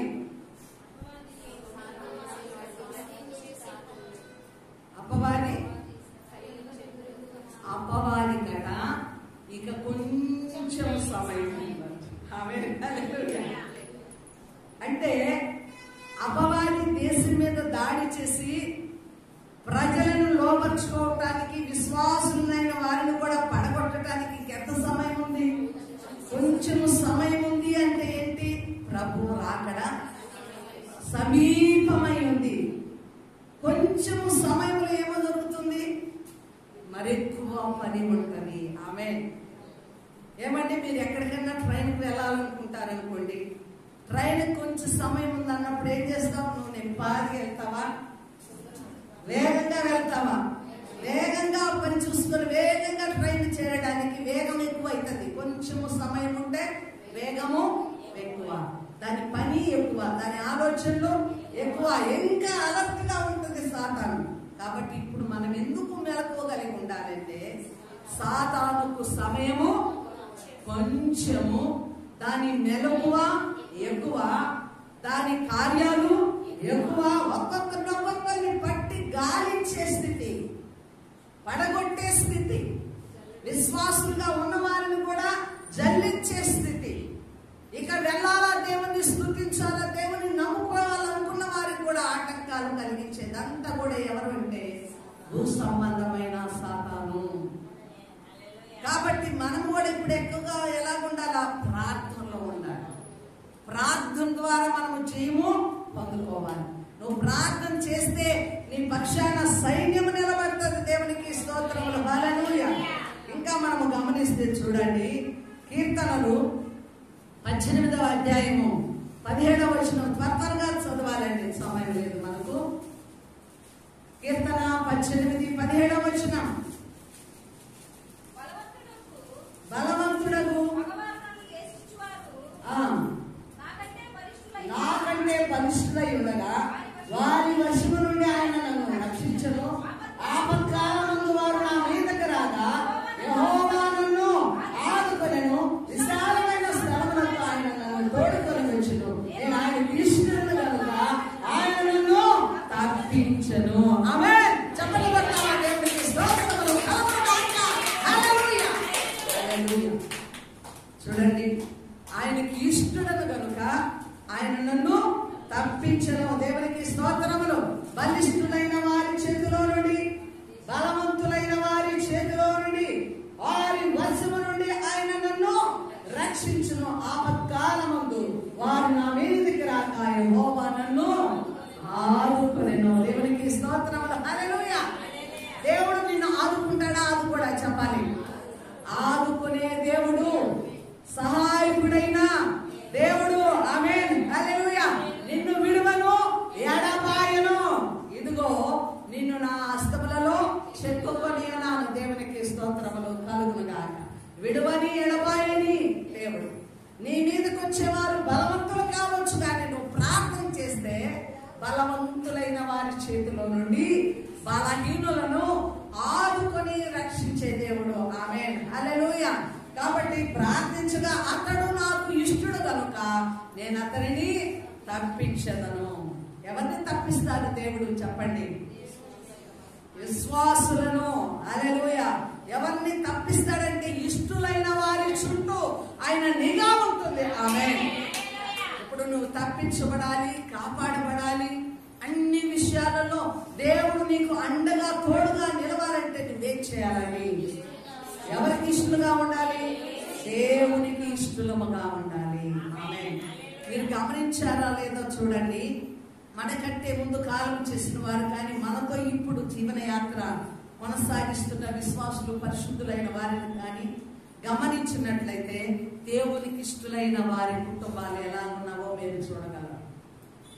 అపవాది కదా ఇక కొంచెం సమయం అంటే అపవాది దేశం మీద దాడి చేసి ప్రజలను లోపరుచుకోవటానికి, విశ్వాసులైన వారిని కూడా పడగొట్టడానికి ఎంత సమయం ఉంది? కొంచెం సమయం ఉంది. అంటే ఏంటి? ప్రభు రాకడ సమీపమై ఉంది. కొంచెం సమయంలో ఏమో జరుగుతుంది? మరెక్కువ పని ఉంటుంది. ఆమేన్. ఏమంటే మీరు ఎక్కడికైనా ట్రైన్కి వెళ్ళాలనుకుంటారనుకోండి, ట్రైన్ కొంచెం సమయం ఉంది అన్నప్పుడు ఏం చేస్తావు? నువ్వు నెమ్మదిగా వెళ్తావా? వేగంగా వెళ్తావా? వేగంగా పని చూసుకొని వేగంగా ట్రైన్ చేరడానికి వేగం ఎక్కువ అవుతుంది. కొంచెము సమయం ఉంటే వేగము ఎక్కువ, దాని పని ఎక్కువ, దాని ఆలోచనలు ఎక్కువ, ఇంకా అలర్ట్ గా ఉంటుంది సాతాను. కాబట్టి ఇప్పుడు మనం ఎందుకు మెలకువగలిగి ఉండాలంటే, సాతానుకు సమయము కొంచెము, దాని మెలకువ ఎక్కువ, దాని కార్యాలు ఎక్కువ. ఒక్కొక్కరిని పట్టి గాలించే స్థితి, పడగొట్టే స్థితి, విశ్వాసులుగా ఉన్న వారిని కూడా జల్లించే స్థితి. ఇక వెళ్ళాలా, దేవుని స్తుతించాలా, దేవుని నమ్ముకోవాలనుకున్న వారికి కూడా ఆటంకాలు కలిగించేది అంతా కూడా ఎవరు అంటే భూ సంబంధమైన సాతాను. కాబట్టి మనం కూడా ఇప్పుడు ఎక్కువగా ఎలా ఉండాలా? ప్రార్థనలో ఉండాలి. ప్రార్థన ద్వారా మనము జయము పొందుకోవాలి. నువ్వు ప్రార్థన చేస్తే నీ పక్షాన సైన్యము నిలబడుతుంది. దేవునికి స్తోత్రములు. హల్లెలూయా. ఇంకా మనము గమనిస్తే చూడండి, కీర్తనలు 18వ అధ్యాయము 17వ వచనం త్వరగా చదవాలండి, సమయం లేదు మనకు. కీర్తన 18, 17వ వచనం. బలవంతుడకు నాకంటే బలిష్ఠులై ఉండగా వారి వశము నుండి ఆయన నన్ను రక్షించను. ఆపత్కాలమందు వారు నా మీదకి రాగా యెహోవా నన్ను ఆదుకొనెను. విశాలమైన స్థలములకు ఆయన నన్ను తోడుకొని వచ్చును. నేను ఆయన ఇష్టమును కనుక ఆయన నన్ను తప్పించను. ఆమేన్. చెప్పండి. దేవునికి స్తోత్రం. హస్తములలో చెక్కుకొని ఉన్నాను. దేవునికి స్తోత్రములు కలుగునుగాక. విడువని ఎడబాయని దేవుడు. నీ మీదకి వచ్చేవారు బలవంతులు కావచ్చు, కానీ నువ్వు ప్రార్థన చేస్తే బలవంతులైన వారి చేతిలో నుండి బలహీనులను ఆదుకొని రక్షించే దేవుడు. ఆమేన్, హల్లెలూయా. కాబట్టి ప్రార్థించగా అతడు నాకు ఇష్టడు కనుక నేను అతనిని తప్పించదను. ఎవరిని తప్పిస్తాడు దేవుడు చెప్పండి? విశ్వాసులను. హల్లెలూయా. ఎవరిని తప్పిస్తాడంటే ఇష్టలైన వారి చుట్టూ ఆయన నిఘా ఉంటుంది. ఆమేన్. ఇప్పుడు నువ్వు తప్పించబడాలి, కాపాడబడాలి. అన్ని విషయాలలో దేవుడు నీకు అండగా తోడుగా నిలవాలంటే నువ్వేం చేయాలని? ఎవరికి ఇష్టలుగా ఉండాలి? దేవునికి ఇష్టలుగా ఉండాలి. ఆమేన్. మీరు గమనించారా లేదో చూడండి. మనకంటే ముందు కాలం చేసిన వారు కానీ మనతో ఇప్పుడు జీవనయాత్ర కొనసాగిస్తున్న విశ్వాసులు పరిశుద్ధులైన వారిని కానీ గమనించినట్లయితే దేవునికి ఇష్టలైన వారి కుటుంబాలు ఎలా ఉన్నావో మీరు చూడగలరు.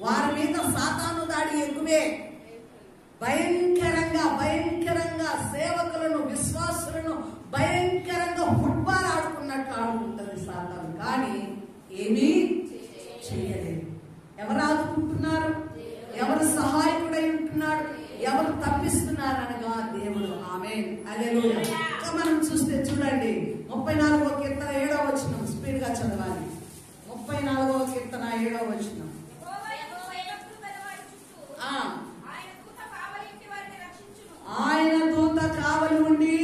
వారి మీద సాతాను దాడి ఎక్కువే. భయంకరంగా భయంకరంగా సేవకులను విశ్వాసులను భయంకరంగా ఫుట్బాల్ ఆడుకున్నట్లు ఆడుకుంటుంది సాతాను. కానీ ఏమీ చేయలేదు. ఎవరు ఆదుకుంటున్నారు? ఎవరు సహాయకుడై ఉంటున్నాడు? ఎవరు తప్పిస్తున్నారు అనగా దేవుడు. ఆమేన్, హల్లెలూయా. ఇంకా మనం చూస్తే చూడండి 34వ కీర్తన 7వ వచనం స్పీడ్ గా చదవాలి. 34వ కీర్తన 7వ వచనం. ఆయన దూత కావలి ఉండి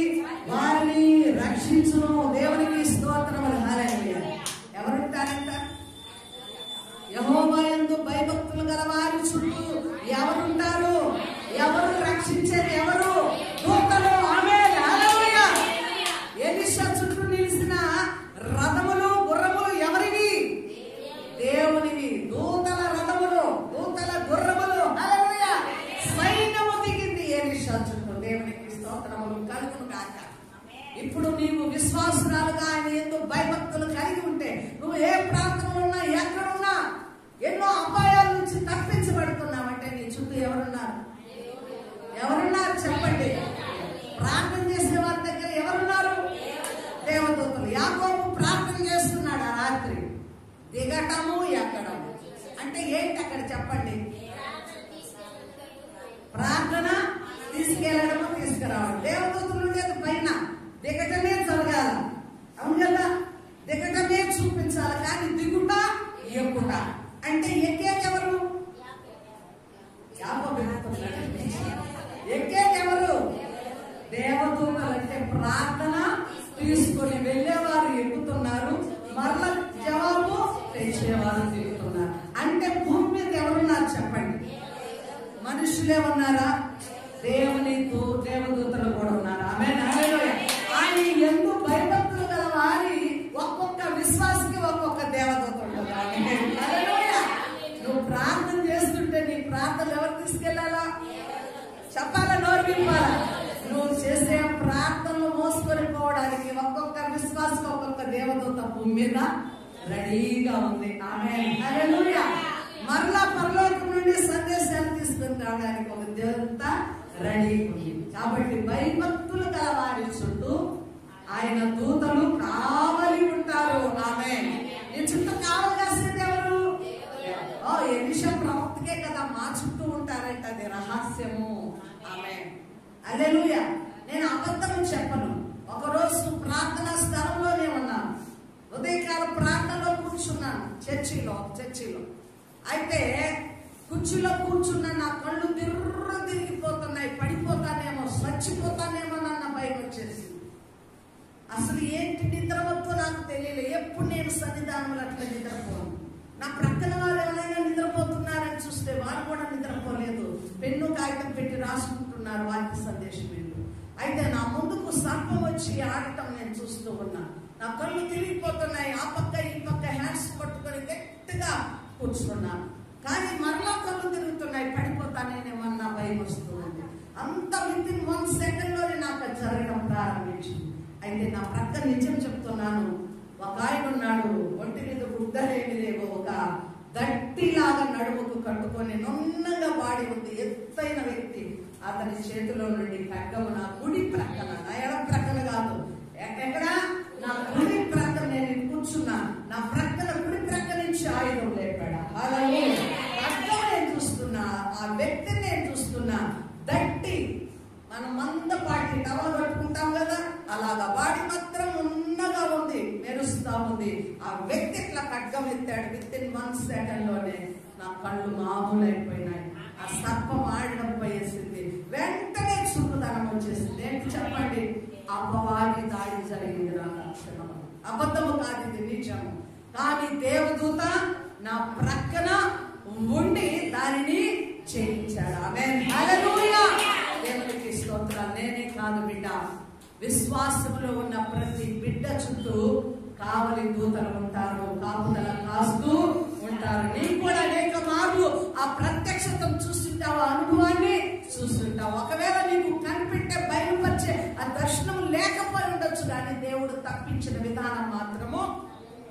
వారిని రక్షించును. దేవునికి స్తోత్రములు. హల్లెలూయా. ఎవరుంటారంట? యెహోవా యందు భయభక్తులు గల వారి చుట్టూ ఎవరుంటారు? ఎవరు రక్షించేది? ఎవరు? దూతలు. ఆమేన్, హల్లెలూయా. ఎలీషా చుట్టూ నిలిచిన రథములు గుర్రములు ఎవరివి? దేవునివి. దూతల రథములు, దూతల గుర్రములు. హల్లెలూయా. సైన్యము దిగింది ఎలీషా చుట్టూ. దేవునికి స్తోత్రములు కలుగునుగాక. ఇప్పుడు నీవు విశ్వాసురాలుగా ఆయన యందు భయభక్తులు కలిగి ఉంటే నువ్వు ఏ ప్రాంతంలో ఉన్నా ఎక్కడున్నా ఎన్నో అపాయాల నుంచి తప్పించబడుతున్నావంటే నీ చుట్టూ ఎవరున్నారు? ఎవరున్నారు చెప్పండి? ప్రార్థన చేసే వారి దగ్గర ఎవరున్నారు? దేవదూతలు. యాకోబు ప్రార్థన చేస్తున్నాడు ఆ రాత్రి. దిగటము ఎక్కడము అంటే ఏంటి అక్కడ చెప్పండి? ప్రార్థన, తీసుకెళ్లడము, తీసుకురావడం. దేవదూతలు ఉండేది పైన, దిగటమే జరగాల. అవును కదా? దిగటమే చూపించాలి. కానీ దిగుట ఎక్కుట అంటే ఎక్కేదెవరు? ఎక్కేదెవరు? దేవదూతలు. అంటే ప్రార్థన తీసుకొని వెళ్ళేవారు ఎక్కుతున్నారు, మరల జవాబు తెచ్చేవారు దిగుతున్నారు. అంటే భూమి మీద ఎవరున్నారు చెప్పండి? మనుషులే ఉన్నారా? దేవదూతలు కూడా ఉన్నారు. ఆమేన్, హల్లెలూయా. ఆయన యందు భయభక్తులు గల వారి ఒక్కొక్క విశ్వాసకి ఒక్కొక్క దేవదూత ఉంటుంది. ఆమేన్, హల్లెలూయా. నువ్వు ప్రార్థన చేస్తుంటే నీ ప్రార్థన ఎవరు తీసుకెళ్లాలా? చెప్పాలా? నోరు విప్పాలా? నువ్వు చేసే ప్రార్థనలు మోసుకొని పోవడానికి ఒక్కొక్క విశ్వాసం ఒక్కొక్క దేవదూత భూమి మీద రెడీగా ఉంది. ఆమేన్, హల్లెలూయా. మరలా పరలోకం నుండి సందేశాలు తీసుకుని రావడానికి ఒక దేవత రెడీ ఉంది. కాబట్టి భయభక్తులు గల వారి చుట్టూ ఆయన దూతలు కావలి ఉంటారు. ఆమేన్. నీ చుట్టూ కావలి కాసేది ఎవరు? ఎలీషా ప్రవక్తకే కదా మా చుట్టూ ఉంటారంటే అది రహస్యము. ఆమేన్, హల్లెలూయా. నేను అబద్ధం చెప్పను. ఒకరోజు ప్రార్థనా స్థలంలోనే ఉన్నాను. ఉదయకాల ప్రార్థనలో కూర్చున్నాను చర్చిలో. అయితే కుర్చీలో కూర్చున్న నా కళ్ళు తిరిగిపోతున్నాయి. పడిపోతానేమో, చచ్చిపోతానేమో అన్న భయం వచ్చేసింది. అసలు ఏంటి నిద్రవద్దో నాకు తెలియలేదు. ఎప్పుడు నేను సన్నిధానంలో అట్లా నిద్రపోను. నా ప్రక్కన వాళ్ళు ఎవరైనా నిద్రపోతున్నారని చూస్తే వారు కూడా నిద్రపోలేదు. పెన్ను కాగితం పెట్టి రాసుకుంటున్నారు వాక్య సందేశం వీళ్ళు. అయితే నా ముందుకు సర్పం వచ్చి ఆడటం నేను చూస్తూ ఉన్నా. నా కళ్ళు తిరిగిపోతున్నాయి. ఆ పక్క ఈ పక్క హ్యాండ్స్ పట్టుకొని గట్టిగా కూర్చున్నాను. కానీ మరలా కళ్ళు తిరుగుతున్నాయి. పడిపోతానేమన్నా భయం వస్తుంది. అంత విత్ ఇన్ 1 సెకండ్ లోనే నాకు జరగడం ప్రారంభించింది. అయితే నా ప్రక్క నిజం చెప్తున్నాను. ఒక ఆయన ఉన్నాడు, ఒంటి మీద గుడ్డలేమిలేవో, ఒక గట్టిలాగా నడుముకు కట్టుకొని నున్నగా బాడీ ఉంది, ఎత్తైన వ్యక్తి. అతని చేతిలో నుండి ఖడ్గము నా కుడి ప్రక్కన, నా ఎడమ ప్రక్కన కాదు, ఎక్కడ నా కుడి ప్రక్కన నేను కూర్చున్నా, నా ప్రక్కన కుడి ప్రక్క నుంచి ఆయుధం లేపాడు. అలాగే ఖడ్గం నేను చూస్తున్నా, ఆ వ్యక్తిని నేను చూస్తున్నా. దట్టి మనం మందపాటి టవల్ కట్టుకుంటాం కదా, అలాగా వాడి మాత్రం ఉన్నగా ఉంది, మెరుస్తా ఉంది. ఆ వ్యక్తి ఇట్లా ఖడ్గం ఎత్తాడు. విత్ ఇన్ 1 సెకండ్ లోనే నా కళ్ళు మామూలు అయిపోయినాయి. ఆ సర్పం ఆడడం పోయేసింది. వెంటనే చురుకుదనం వచ్చేసింది. ఏంటి చెప్పండి? అపవాది దాడి జరిగింది. నా అబద్ధము కాదు, ఇది నిజము. కానీ దేవదూత నా ప్రక్కన ఉండి దానిని చేయించాడు. ఆమేన్, హల్లెలూయా. దేవునికి స్తోత్రాలు. నేనే కాదు బిడ్డ, విశ్వాసంలో ఉన్న ప్రతి బిడ్డ చుట్టూ కావలి దూతలు ఉంటారు, కాపుదల కాస్తూ ఉంటారు. నీకు కూడా అనేక మార్లు ఆ ప్రత్యక్షతను చూస్తుంటావు, అనుభవాన్ని చూస్తుంటావు. ఒకవేళ నీకు కనిపెట్టే బయలుపరిచే ఆ దర్శనం లేకపోయి ఉండొచ్చు, కానీ దేవుడు తప్పించిన విధానం మాత్రము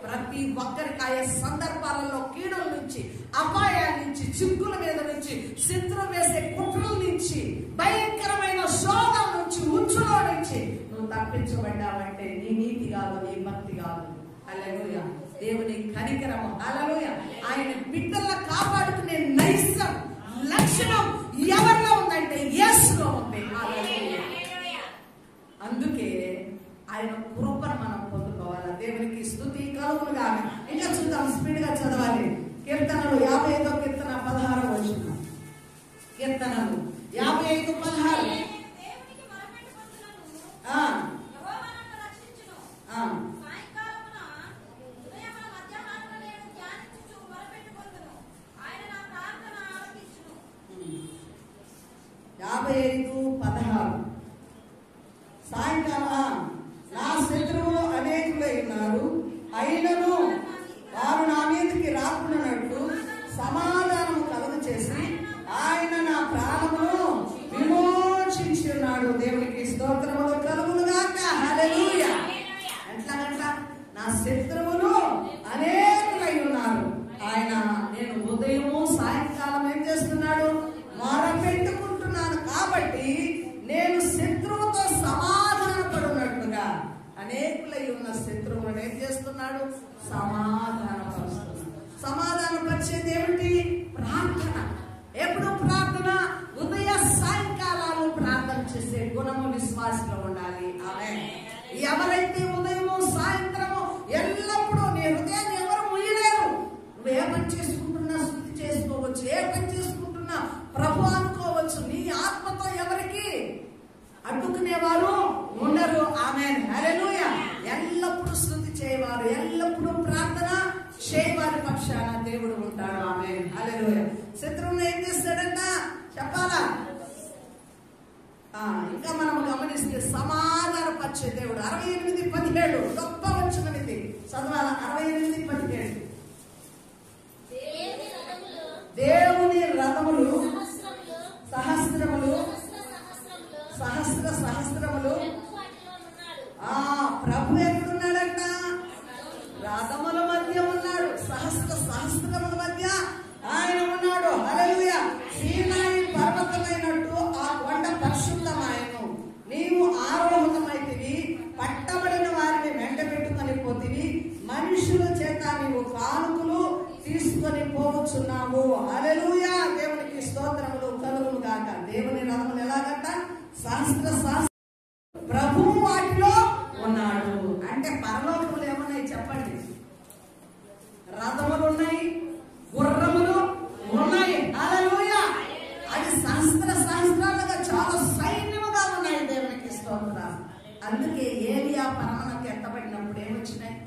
ప్రతి ఒక్కరికి ఆయా సందర్భాలలో కీడుల నుంచి, అపాయాల నుంచి, చిక్కుల మీద నుంచి, శత్రువు వేసే కుట్రల నుంచి, భయంకరమైన శోధం నుంచి, ఉచ్చులో నుంచి నువ్వు తప్పించబడ్డావంటే నీ నీతి కాదు, నీ భక్తి కాదు. హల్లెలూయా. దేవుని కనికరము. హల్లెలూయా. ఆయన బిడ్డల కాపాడుకునే నైజం, లక్షణం ఎవరిలో ఉందంటే యేసులో ఉంది. హల్లెలూయా. అందుకే ఆయన కృపను మనం పొందుకోవాలి. దేవునికి స్తుతి కలుగునుగా. ఇంకా చూద్దాం, స్పీడ్ గా చదవాలి. కీర్తనలు 55వ కీర్తన 16వ వచనం. కీర్తనలు 55:16. సాయంకాలం నా శత్రువులు అనేకులై ఉన్నారు, అయినను వారు నా మీదకి రాకున్నట్లు సమాధానం కలుగు చేసి ఆయన నా ప్రాణమును విమోచించి ఉన్నాడు. దేవునికి స్తోత్రములు కలుగునుగాక. హల్లెలూయా. ఎట్లాగంట? నా శత్రువులు అనేకులై ఉన్నారు, ఆయన నేను ఉదయము సాయంకాలం ఏం చేస్తున్నాడు? మొరపెట్టుకుంటున్నాను. కాబట్టి నేను శత్రువుతో సమాధానపడినట్లుగా అనేకులై ఉన్న శత్రువులను ఏం చేస్తున్నాడు? సమాధానపరుస్తున్నాడు. సమాధానపరిచేది ఏమిటి? ప్రార్థన. ఎప్పుడు ప్రార్థన? ఉదయ సాయంకాలాలు ప్రార్థన చేసే గుణము విశ్వాసంలో ఉండాలి. ఆమేన్. ఎవరైతే ఉదయము సాయంత్రము ఎల్లప్పుడూ నీ హృదయాన్ని ఎవరు ముయ్యలేరు. నువ్వు ఏ పని చేసుకుంటున్నా శుద్ధి చేసుకోవచ్చు, ఏ పని చేసుకుంటున్నా ప్రభు అనుకోవచ్చు. నీ ఆత్మతో ఎవరికి అడ్డుకునేవారు ఉండరు. ఆమేన్, హల్లెలూయా. ఎల్లప్పుడూ స్తుతి చేయవారు, ఎల్లప్పుడూ ప్రార్థన చేయవారి పక్షాన దేవుడు ఉంటాడు. ఆమేన్, హల్లెలూయా. శత్రువును ఏం చేస్తాడంట చెప్పాలా? ఇంకా మనం గమనిస్తే సమాధానపరిచే దేవుడు. 68:17 గొప్ప వచనం ఇది. చదవాల. 68:17. దేవుని రథములు సహస్రములు, సహస్ర సహస్రములు. ప్రభు ఎక్కడున్నాడంట? రథముల మధ్య ఉన్నాడు. సహస్ర సహస్రముల మధ్య ఆయన ఉన్నాడు. హల్లెలూయా. సీనాయి పర్వతమైనట్టు ఆ కొండ పరిశుద్ధమాయను. నీవు ఆరోహణమైతివి, పట్టబడిన వారిని వెంట పెట్టుకొని పోతివి, మనుషుల చేత నీవు కానుకలు తీసుకొని పోవచ్చున్నావు. హల్లెలూయా. దేవునికి స్తోత్రములు కలుగును గాక. దేవుని రథములు ఎలాగంట? సహస్ర సహస్ర. ప్రభువు వాటిలో ఉన్నాడు. అంటే పరలోకములు ఏమున్నాయి చెప్పండి? రథములు ఉన్నాయి, గుర్రములు ఉన్నాయి. హల్లెలూయా. అది సహస్ర సహస్రాలుగా చాలా సైన్యముగా ఉన్నాయి. దేవునికి స్తోత్రం. అందుకే ఏలియా పరమనకు ఎత్తబడినప్పుడు ఏమొచ్చినాయి?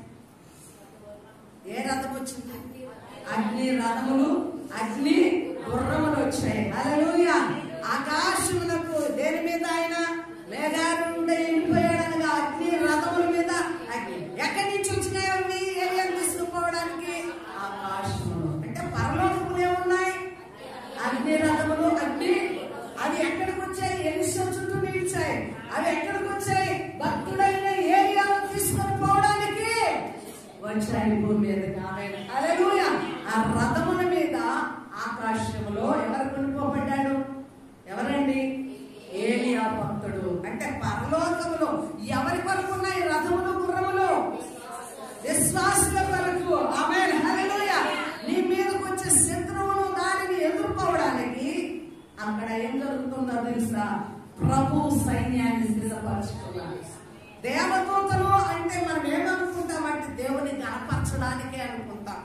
ఏ రథం వచ్చింది? అగ్ని రథములు, అగ్ని గుర్రములు వచ్చాయి. హల్లెలూయా. ఆకాశమునకు దేని మీద ఆయన మేఘాల నుండి వెళ్ళిపోయాడనగా అగ్ని రథముల మీద అగ్ని. ఎక్కడి నుంచి వచ్చినాయి అవి? ఏలియాను తీసుకుపోవడానికి ఆకాశములు. అంటే పరలోకములు ఏమున్నాయి? అగ్ని రథములు, అగ్ని. అవి ఎక్కడికి వచ్చాయి? ఎలిషా చుట్టూ నిలిచాయి. అవి ఎక్కడికి వచ్చాయి? భక్తుడైన ఏలియాను తీసుకొని పోవడానికి వచ్చాయి భూమి మీదకి. ఆమేన్, హల్లెలూయా. ఆ రథముల మీద ఆకాశములో ఎవరు కొనుక్కోబడ్డాడు? భక్తుడు. అంటే పరలోకములో ఎవరి కొరకు ఉన్నాయి రథములు గుర్రములు? విశ్వాసుల కొరకు. ఆమేన్, హల్లెలూయా. నీ మీదకి వచ్చే శత్రువును దానిని ఎదుర్కోవడానికి అక్కడ ఏం జరుగుతుందో తెలుసా? ప్రభు సైన్యాన్ని సిద్ధపరుచుకున్నాడు. దేవదూతలు అంటే మనం ఏమనుకుంటామంటే దేవుని గణపరచడానికే అనుకుంటాం.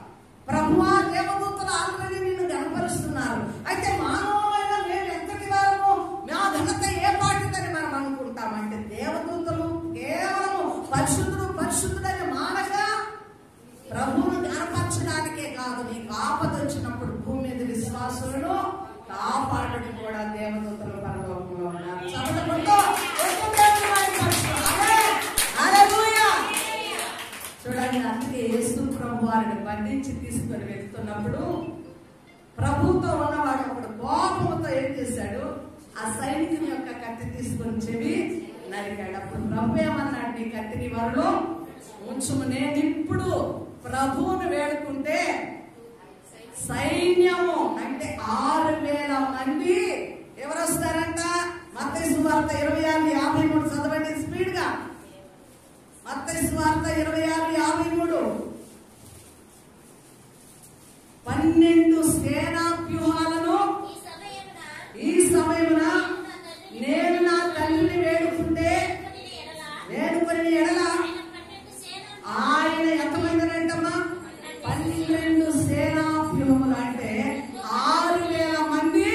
ప్రభువా, దేవదూతలు ఆల్రెడీ నిన్ను గణపరుస్తున్నారు, అయితే మానవమైన మేము ఎంతటి వారము, మా ఘనత ఏ పాటిదని మనం అనుకుంటామంటే దేవదూతలు కేవలం పరిశుద్ధుడు పరిశుద్ధుడని మానక ప్రభువును గణపరచడానికే కాదు, నీకు ఆపద వచ్చినప్పుడు భూమి మీద విశ్వాసులను కాపాడని కూడా దేవదూతలు పరలోకంలో ఉన్నారు. చూడండి, అందుకే యేసు ప్రభు వారిని బంధించి తీసుకొని వెళ్తున్నప్పుడు ప్రభుతో ఉన్నవాడు ఒకడు కోపంతో ఏం చేశాడు? ఆ సైనికుని యొక్క కత్తి తీసుకొని చెవి నరికాడు. అప్పుడు ప్రభు ఏమన్నాడు? నీ కత్తిని వారిలో ఉంచుము, నేను ఇప్పుడు ప్రభువును వేడుకుంటే సైన్యము అంటే 6,000 మంది ఎవరు వస్తారంట? మత్తయి సువార్త 26:53 చదవండి స్పీడ్ గా. మత్తయి సువార్త 26:53. 12 సేనా వ్యూహాలను ఈ సమయమున నేను నా తల్లిని వేడుకుంటే వేడుకొని ఎడల ఆయన ఎంతమంది అంటమ్మా? 12 సేనా వ్యూహములు అంటే 6,000 మంది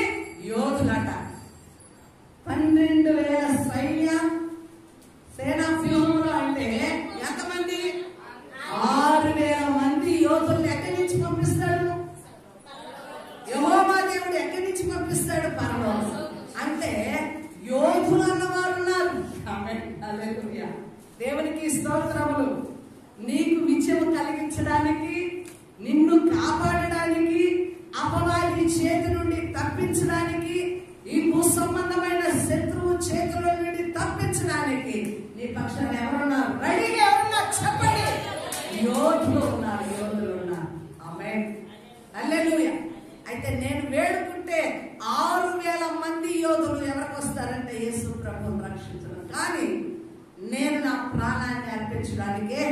యోధులట. 12,000 సైన్య సేనా వ్యూహములు అంటే ఎంతమంది? 6,000 మంది యోధుల్ని ఎక్కడి నుంచి పంపిస్తాడు? యెహోవా దేవుడు ఎక్కడి నుంచి పంపిస్తాడు? పరలోకం. అంటే యోధులు అన్నవారు ఉన్నారు. ఆమేన్, హల్లెలూయా. దేవునికి స్తోత్రములు. నీకు విజయం కలిగించడానికి, నిన్ను కాపాడడానికి, అపవాది చేతి నుండి తప్పించడానికి, ఈ భూ సంబంధమైన శత్రువు చేతుల నుండి తప్పించడానికి నీ పక్షాన ఎవరున్నారు? రెడీగా ఎవరున్నారు? చెప్పండి. యోధులు ఉన్నారు, యోధులు ఉన్నారు. ఆమేన్, హల్లెలూయా. అయితే నేను వేడుకుంటే 6,000 మంది యోధులు ఎవరికి వస్తారంటే యేసు ప్రభువును రక్షించడం. కానీ నేను నా ప్రాణాన్ని అర్పించడానికే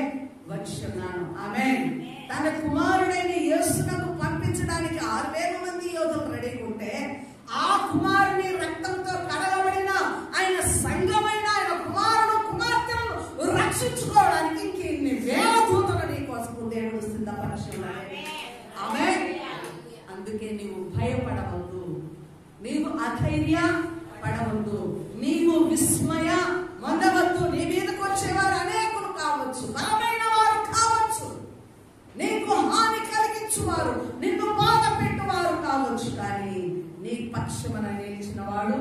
వచ్చున్నాను. ఆమేన్. తన కుమారుడైన యేసునకు పంపించడానికి 6,000 మంది యోధులు రెడీగా ఉంటే ఆ కుమారుని రక్తంతో కడగబడిన ఆయన సంఘమైన ఆయన కుమారుడు కుమార్తెను రక్షించుకోవడానికి ఇంకెన్ని వేల దూతలు నీ కోసం దేవుడు సిద్ధపరచున్నాడు. ఆమేన్. అందుకే నీవు భయపడవద్దు, నీవు అధైర్య పడవద్దు, నీవు విస్మయ పొందవద్దు. నీ మీదకి వచ్చేవారు అనేకులు కావచ్చు, బలమైన వారు కావచ్చు, నీకు హాని కలిగించువారు, నిన్ను బాధ పెట్టువారు కావచ్చు, కానీ నీ పక్షమున నిలిచిన వాడు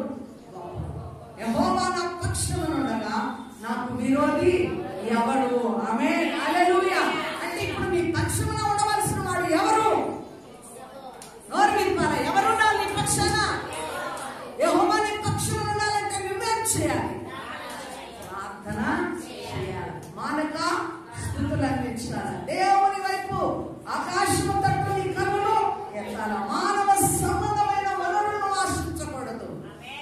యెహోవా నా పక్షమున ఉండగా నాకు విరోధి ఎవడు? ఆమేన్, హల్లెలూయా. అంటే ఇప్పుడు నీ పక్షమున ఉండవలసిన వాడు ఎవరు? నోరు విప్పారా? ఎవరున్నారు నీ పక్షాన? యెహోవా నీ పక్షమున ఉండాలంటే నువ్వేం చేయాలి? ప్రార్థన చేయాలి, మానక స్తుతులు అందించాలి, దేవుని వైపు ఆకాశము తట్టు నీ కన్నులు ఎత్తాలి. మానవ సంబంధమైన వనరులను ఆశించకూడదు,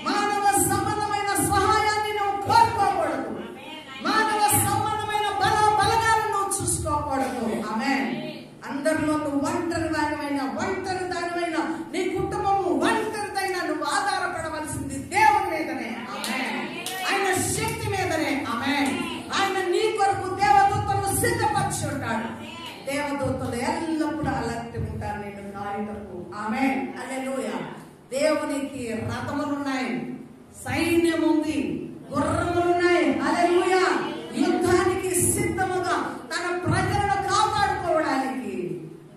మానవ సంబంధమైన సహాయాన్ని నువ్వు కోరుకోకూడదు, మానవ సంబంధమైన బలగాలను నువ్వు చూసుకోకూడదు. ఆమేన్. అందరిలో నువ్వు ఒంటరి దానివైన నీ కుటుంబము ఒంటరిదైనా నువ్వు ఆధారపడవలసింది దేవుని మీదనే. ఆమేన్. ఆయన శక్తి మీదనే. ఆమేన్. ఆయన నీ కొరకు దేవదూతలను సిద్ధపరిచి ఉంటాడు. దేవదూతలు ఎల్లప్పుడూ అలర్ట్ ఉంటారు నేను కాయుటకు. ఆమేన్, హల్లెలూయా. దేవునికి రథములున్నాయి, సైన్యం ఉంది, గుర్రములున్నాయి. హల్లెలూయా. యుద్ధానికి సిద్ధముగా తన ప్రజలను కాపాడుకోవడానికి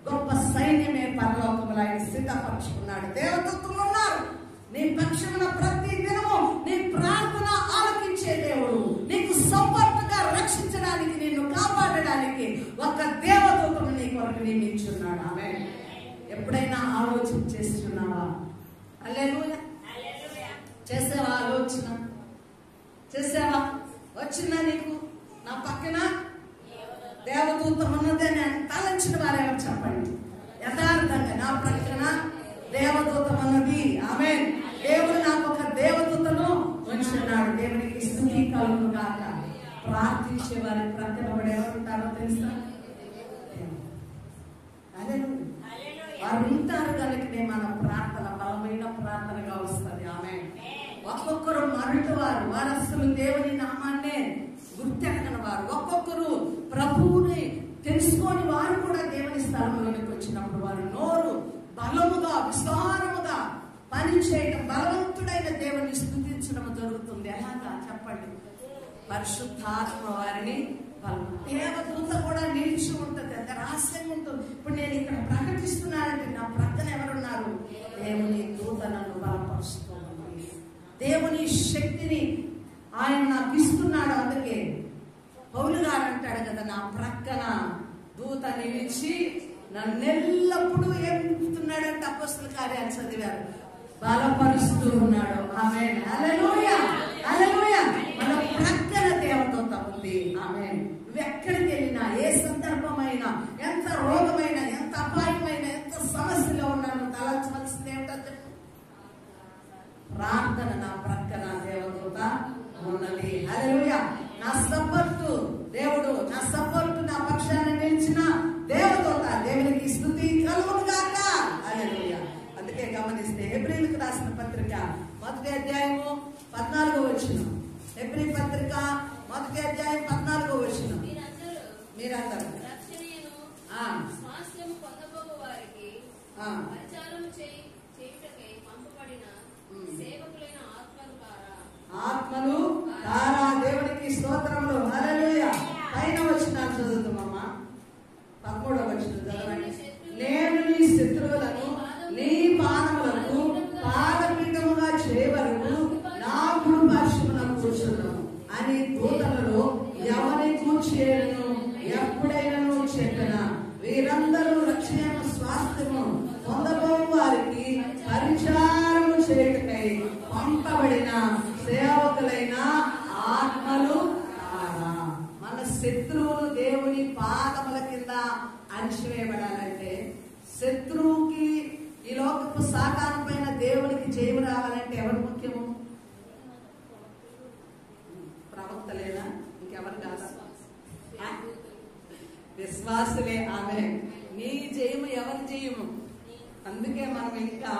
గొప్ప సైన్యమే పరలోకములో ఆయన సిద్ధపరచుకున్నాడు. దేవదూతలు ఉన్నారు నీ పక్షమున. ప్రతి దినము నీ ప్రార్థన ఆలకించే దేవుడు నీకు సపోర్ట్ గా రక్షించడానికి, నిన్ను కాపాడడానికి ఒక దేవదూతను నీ కొరకు నియమించున్నాడు. ఆమేన్. ఎప్పుడైనా ఆలోచన చేస్తున్నావా? హల్లెలూయా. చేసావా? ఆలోచన చేసావా? వచ్చిందా నీకు? నా పక్కన దేవదూతం ఉన్నదని తలంచిన వారేమో చెప్పండి. యథార్థంగా నా ప్రక్కన దేవదూతం ఉన్నది. ఆమేన్. దేవుడు నాకు ఒక దేవదూతను అంటున్నాడు, దేవునికి స్తుతి కలుగును గాక. ప్రార్థించే వారి ప్రక్కన వాడు ఎవరు ఉంటారో తెలుసా? అదే వారు ఉంటారు కనుకనే మన ప్రార్థన బలమైన ప్రార్థనగా వస్తుంది. ఆమె ఒక్కొక్కరు మరటి వారు అసలు దేవుని నామాన్నే గుర్తెక్కని వారు, ఒక్కొక్కరు ప్రభువుని తెలుసుకొని వారు కూడా దేవుని స్థలంలోకి వచ్చినప్పుడు వారు నోరు బలముగా విస్తారముగా పని చేయడం, బలవంతుడైన దేవుని స్తుతించడం జరుగుతుంది. ఎలాగా చెప్పండి? పరిశుద్ధాత్మ వారిని దేవదూత కూడా నిలిచి ఉంటుంది, అంత రహస్యంగా ఉంటుంది. ఇప్పుడు నేను ఇక్కడ ప్రకటిస్తున్నానంటే నా ప్రక్కన ఎవరున్నారు? దేవుని దూత నన్ను బలపరుస్తుంది, దేవుని శక్తిని ఆయన నాకు ఇస్తున్నాడు. అందుకే పౌలు గారు అంటాడు కదా, నా ప్రక్కన దూత నిలిచి నన్నెల్లప్పుడూ ఏమిస్తున్నాడంటే అపొస్తలుల కార్యాలు చదివారు, బలపరుస్తూ ఉన్నాడు. ఆమేన్, హల్లెలూయా, హల్లెలూయా. మన ప్రక్కన దేవదూత ఉంది. ఆమేన్. ఎక్కడికి వెళ్ళినా, ఏ సందర్భమైనా, ఎంత రోగమైనా, ఎంత అపాయమైన, ఎంత సమస్యలో ఉన్నాను తలచవలసింది ఏమిటో ప్రార్థన. నా ప్రక్కన దేవదూత ఉన్నది. హల్లెలూయా. నా సపోర్టు దేవుడు, నా సపోర్టు నా పక్షాన్ని నిలిచిన దేవదూత. దేవునికి స్తుతి కలుగును గాక. హల్లెలూయా. అందుకే గమనిస్తే హెబ్రీయులకు రాసిన పత్రిక 1వ అధ్యాయము 14వ వచనం. హెబ్రీ పత్రిక 1వ అధ్యాయం 14వ వచనం. మీరందరూ ఆత్మలు తారా. దేవునికి స్తోత్రములు. హల్లెలూయా. పైన వచనాలు చదువుతామమ్మా. 13వ వచనం చదవండి. నేను నీ శత్రువులను నీ పాదములకు పాదపీఠముగా చేయవరకు నా కుడిపార్శ్వమున కూర్చున్నాను అని దూతలలో ఎవరి కూర్చేయను ఎప్పుడైనా చెప్పిన వీరందరూ రక్షణ స్వాస్థ్యము పొందబో వారికి పరిచారము చేయుటకై పంపబడిన సేవకులైన ఆత్మలు కారా. మన శత్రువులు దేవుని పాదముల కింద అణిచివేయబడాలంటే, శత్రువుకి ఈ లోకపు సాతాను పైన దేవునికి జయము రావాలంటే ఎవరు ముఖ్యము? ప్రవక్తలేనా? ఇంకెవరు కాదా? విశ్వాసులే. ఆమె నీ జయము ఎవరి జయము? అందుకే మనం ఇంకా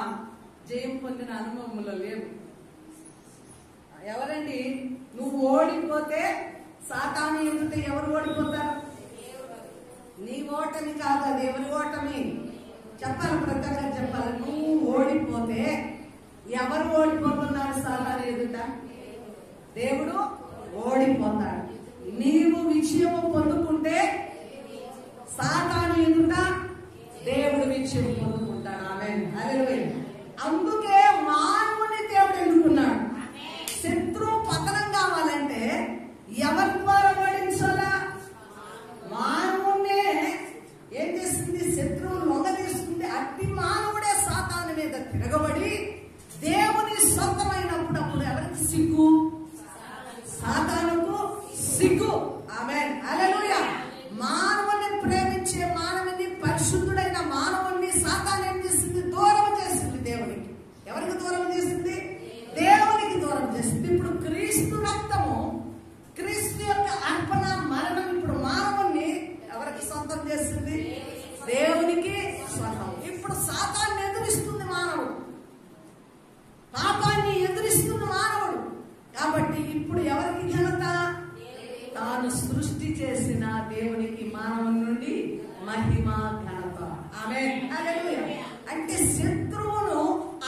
జయం పొందిన అనుభవంలో లేవు. ఎవరండి? నువ్వు ఓడిపోతే సాతాను ఎదుట ఎవరు ఓడిపోతారు? నీ ఓటమి కాదు, అది ఎవరి ఓటమి చెప్పాలి, ప్రత్యేకంగా చెప్పాలి. నువ్వు ఓడిపోతే ఎవరు ఓడిపోతున్నారు? సాతాను ఎదుట దేవుడు ఓడిపోతాడు. నీవు విజయము పొందుకుంటే సాతాను ఎదుట దేవుడు విజయం పొందుకుంటాడు. ఆమేన్, హల్లెలూయా. అందుకే మానవుని దేవుడు ఎన్నుకున్నాడు. శత్రువు పతనం కావాలంటే ఎవరి ద్వారా ఓడించాలా? మానవునే ఏం చేస్తుంది? శత్రువును లొంగదీస్తుంది. అట్టి మానవుడే సాతాను మీద తిరగబడి దేవుని సొంతమైనప్పుడు అప్పుడు ఎవరికి సిగ్గు? సాతానుకు సిగ్గు. ఆమేన్, హల్లెలూయా. మానవుని ప్రేమించే మానవుని, పరిశుద్ధుడైన మానవుని సాతాను ఏం చేసింది? దూరం చేసింది దేవునికి. ఎవరికి దూరం చేసింది? దేవునికి దూరం చేసింది. ఇప్పుడు క్రీస్తు రక్తము, క్రీస్తు యొక్క అర్పణ మరణం ఇప్పుడు మానవుని ఎవరికి సొంతం చేసింది? దేవునికి సొంతం. ఇప్పుడు సాతాన్ని ఎదురిస్తుంది మానవుడు, పాపాన్ని ఎదురిస్తుంది మానవుడు. కాబట్టి ఇప్పుడు ఎవరికి ఘనత? తాను సృష్టి చేసిన దేవునికి మానవుని నుండి మహిమ, ఘనత. ఆమేన్, హల్లెలూయా. అంటే శత్రువును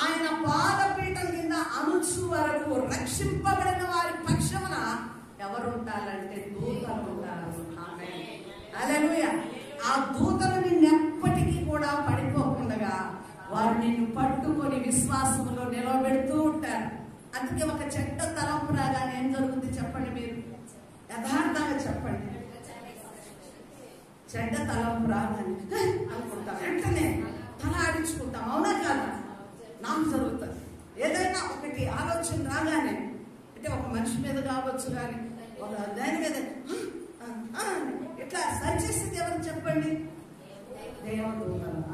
ఆయన పాదపీఠం కింద అణుచు వరకు రక్షింపబడిన వారి పక్షమున ఎవరు ఉంటారంటే దూతలు ఉంటారు. ఆమేన్, హల్లెలూయా. ఆ దూతలు నిన్నెప్పటికీ కూడా పడిపోకుండా వారు నిన్ను పట్టుకొని విశ్వాసంలో నిలబెడుతూ ఉంటారు. అందుకే ఒక చెడ్డ తలంపు రాగానే ఏం జరుగుతుంది చెప్పండి? మీరు యథార్థంగా చెప్పండి. చెడ్డ తలంపు రాగానే అనుకుంటాం, వెంటనే తల ఆడించుకుంటాం. అవునా కాదా? నాకు జరుగుతుంది. ఏదైనా ఒకటి ఆలోచన రాగానే, అంటే ఒక మనిషి మీద కావచ్చు, కానీ ఒక దాని మీద ఇట్లా సరిచేసింది ఎవరు చెప్పండి? దేవుడు.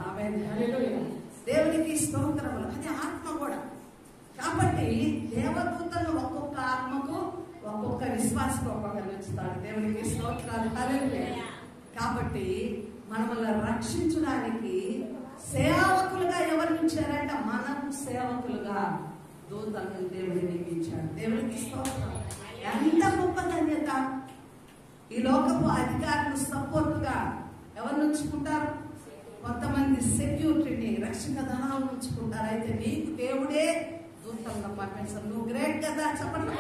ఆమేన్, హల్లెలూయా. దేవునికి స్తోత్రములు. అది ఆత్మ కూడా కాబట్టి దేవదూతలు ఒక్కొక్క ఆత్మకు ఒక్కొక్క విశ్వాసం ఒక్కొక్కరు ఉంచుతాడు. దేవునికి స్తోత్రాలు. హల్లెలూయా. కాబట్టి మనల్ని రక్షించడానికి సేవకులుగా ఎవరు ఉంచారంట? మనం సేవకులుగా దూతలను దేవుడు నియమించాడు. దేవునికి స్తోత్రం. ఎంత గొప్ప ధన్యత! ఈ లోకపు అధికారులు సపోర్టుగా ఎవరు ఉంచుకుంటారు? కొంతమంది సెక్యూరిటీని, రక్షణ దళాలను ఉంచుకుంటారు. అయితే నీకు దేవుడే దూతలను పంపించారు. నువ్వు గ్రేట్ కదా, చెప్పండి.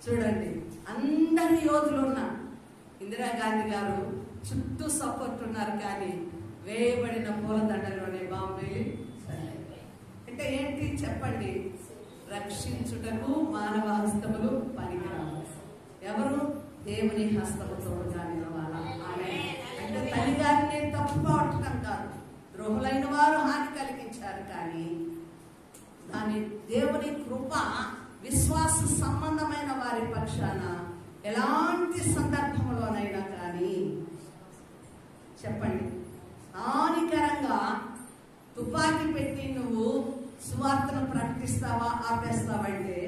చూడండి, అందరి యోధులు ఉన్న ఇందిరాగాంధీ గారు చుట్టూ సపోర్ట్ ఉన్నారు, కానీ వేయబడిన పూలదండలోనే బాంబే. అంటే ఏంటి చెప్పండి? రక్షించుటకు మానవ హస్తములు పనికిరావు. ఎవరు? దేవుని హస్తముతో నిలవాలా. అంటే తల్లిగారిని తప్పు పట్టడం కాదు, ద్రోహులైన వారు హాని కలిగించారు, కానీ దాని దేవుని కృప విశ్వాస సంబంధమైన వారి పక్షాన ఎలాంటి సందర్భంలోనైనా కానీ చెప్పండి, హానికరంగా తుపాకీ పెట్టి నువ్వు సువార్తను ప్రకటిస్తావా, ఆపేస్తావంటే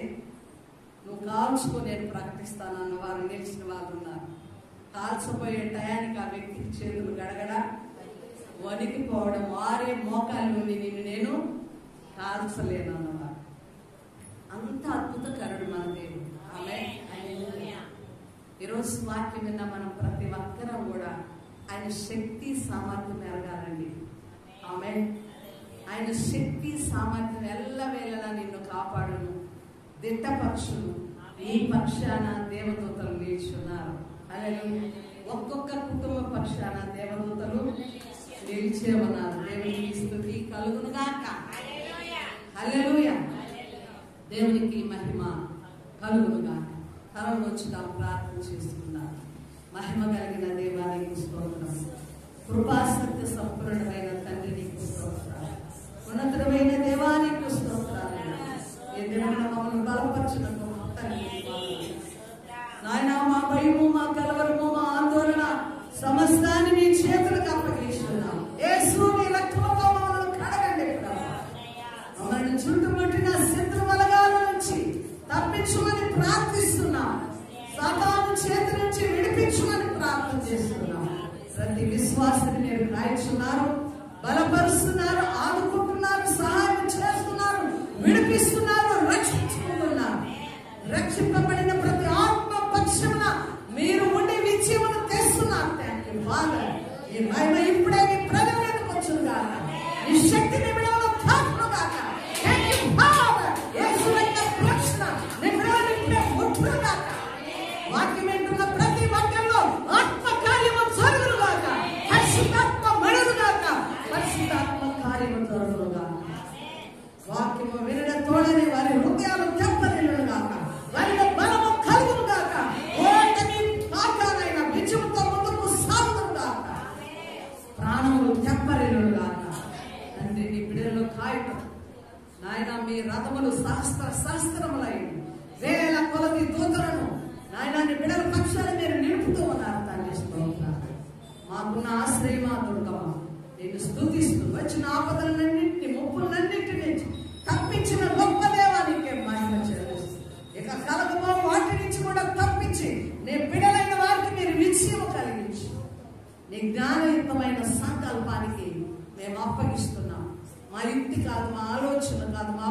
నువ్వు కాల్చుకో, నేను ప్రకటిస్తాను అన్న వారు నిలిచిన వాళ్ళు ఉన్నారు. కాల్చిపోయే టయానికి ఆ వ్యక్తి చేతులు గడగడ వణికిపోవడం, వారే మోకాళ్ళు నిన్ను నేను కాల్చలేను అన్నవారు. అంత అద్భుతకరుడు మన దేవుడు. ఈరోజు వాక్యం విన్న మనం ప్రతి ఒక్కరం కూడా ఆయన శక్తి సామర్థ్యం ఎరగాలండి. ఆమేన్. ఆయన శక్తి సామర్థ్యం ఎల్లవేళలా నిన్ను కాపాడును. దిట్టపక్షులు ఈ పక్షాన దేవదూతలు నిల్చున్నారు. హల్లెలూయా. ఒక్కొక్క కుటుంబ పక్షాన దేవదూతలు నిలిచే ఉన్నారు. దేవునికి స్తుతి కలుగును గాక. హల్లెలూయా. దేవునికి మహిమ కలుగును గాక. తరం వచ్చుదాం, ప్రార్థన చేసుకున్నారు. మహిమ కలిగిన దేవానికి స్తోత్రం. కృపాసక్తి సంపూర్ణమైన తండ్రి నీకు స్తోత్రాలు. ఉన్నతమైన దేవానికి స్తోత్రాలు. ఏ దేవుని మమ్మల్ని బలపరచునకు నాయన, మా భయము, మా కలవరము, మా ఆందోళన సమస్తాన్ని నీ చేతులకు అప్పగిస్తున్నాం. యేసు నీ రక్తంతో మమ్మల్ని కడగండి. మమ్మల్ని చుట్టుముట్టిన శత్రు బలగాల నుంచి తప్పించుమని ప్రార్థిస్తున్నాం. సాతాను చేతి నుంచి విడిపించుమని ప్రార్థన చేస్తున్నాం. ప్రతి విశ్వాసాన్ని మీరు రాయించున్నారు, బలపరుస్తున్నారు, ఆదుకుంటున్నారు, సహాయం చేస్తున్నారు, విడిపిస్తున్నారు, రక్షించుకుంటున్నారు. రక్షింపబడిన ప్రతి ఆత్మ పక్షమున మీరు ఉండి విజయమును తెస్తున్నారు. Thank you father. ఈ మహిమ ఇప్పుడే మీ ప్రజల మీదకి వచ్చును గాక. ఈ శక్తి నిమిడంలో తాకును గాక. Thank you father. యేసు యొక్క రక్షణ నిమిడంలో ఇప్పుడే ముట్టును గాక. వాక్యం వింటున్న ప్రతి వాక్యంలో ఆత్మ కార్యము జరుగును గాక. పరిశుద్ధాత్మ మడును గాక. పరిశుద్ధాత్మ కార్యము జరుగును గాక. వాక్యము వినడం తోడని వారి హృదయాలు తెప్పనిల్లును గాక. వారిలో బలము కలుగును గాక. ఓటమి కాకనైన విజయంతో ముందుకు సాగును గాక. ప్రాణములు తెప్పరిల్లును గాక. తండ్రి నీ బిడ్డలను కాయటం నాయన, మీ రథములు సహస్రములై వేల కొలది దూతలను నాయన నీ బిడ్డల పక్షాలు మీరు నిలుపుతూ ఉన్నారు. తండ్రి స్తోత్రం. మాకున్న ఆశ్రయమా దుర్గమా నేను స్తుతిస్తూ వచ్చిన ఆపదలన్నింటినీ, ముప్పులన్నింటినీ తప్పించిన గొప్ప దేవానికి మహిమ చెల్లిస్తూ ఇక కలగబో వాటి నుంచి కూడా తప్పించి నీ బిడ్డలైన వారికి మీరు విజయం కలిగించి నీ జ్ఞానయుక్తమైన సంకల్పానికి మేము అప్పగిస్తున్నాం. మా యుక్తి కాదు, మా ఆలోచన కాదు, మా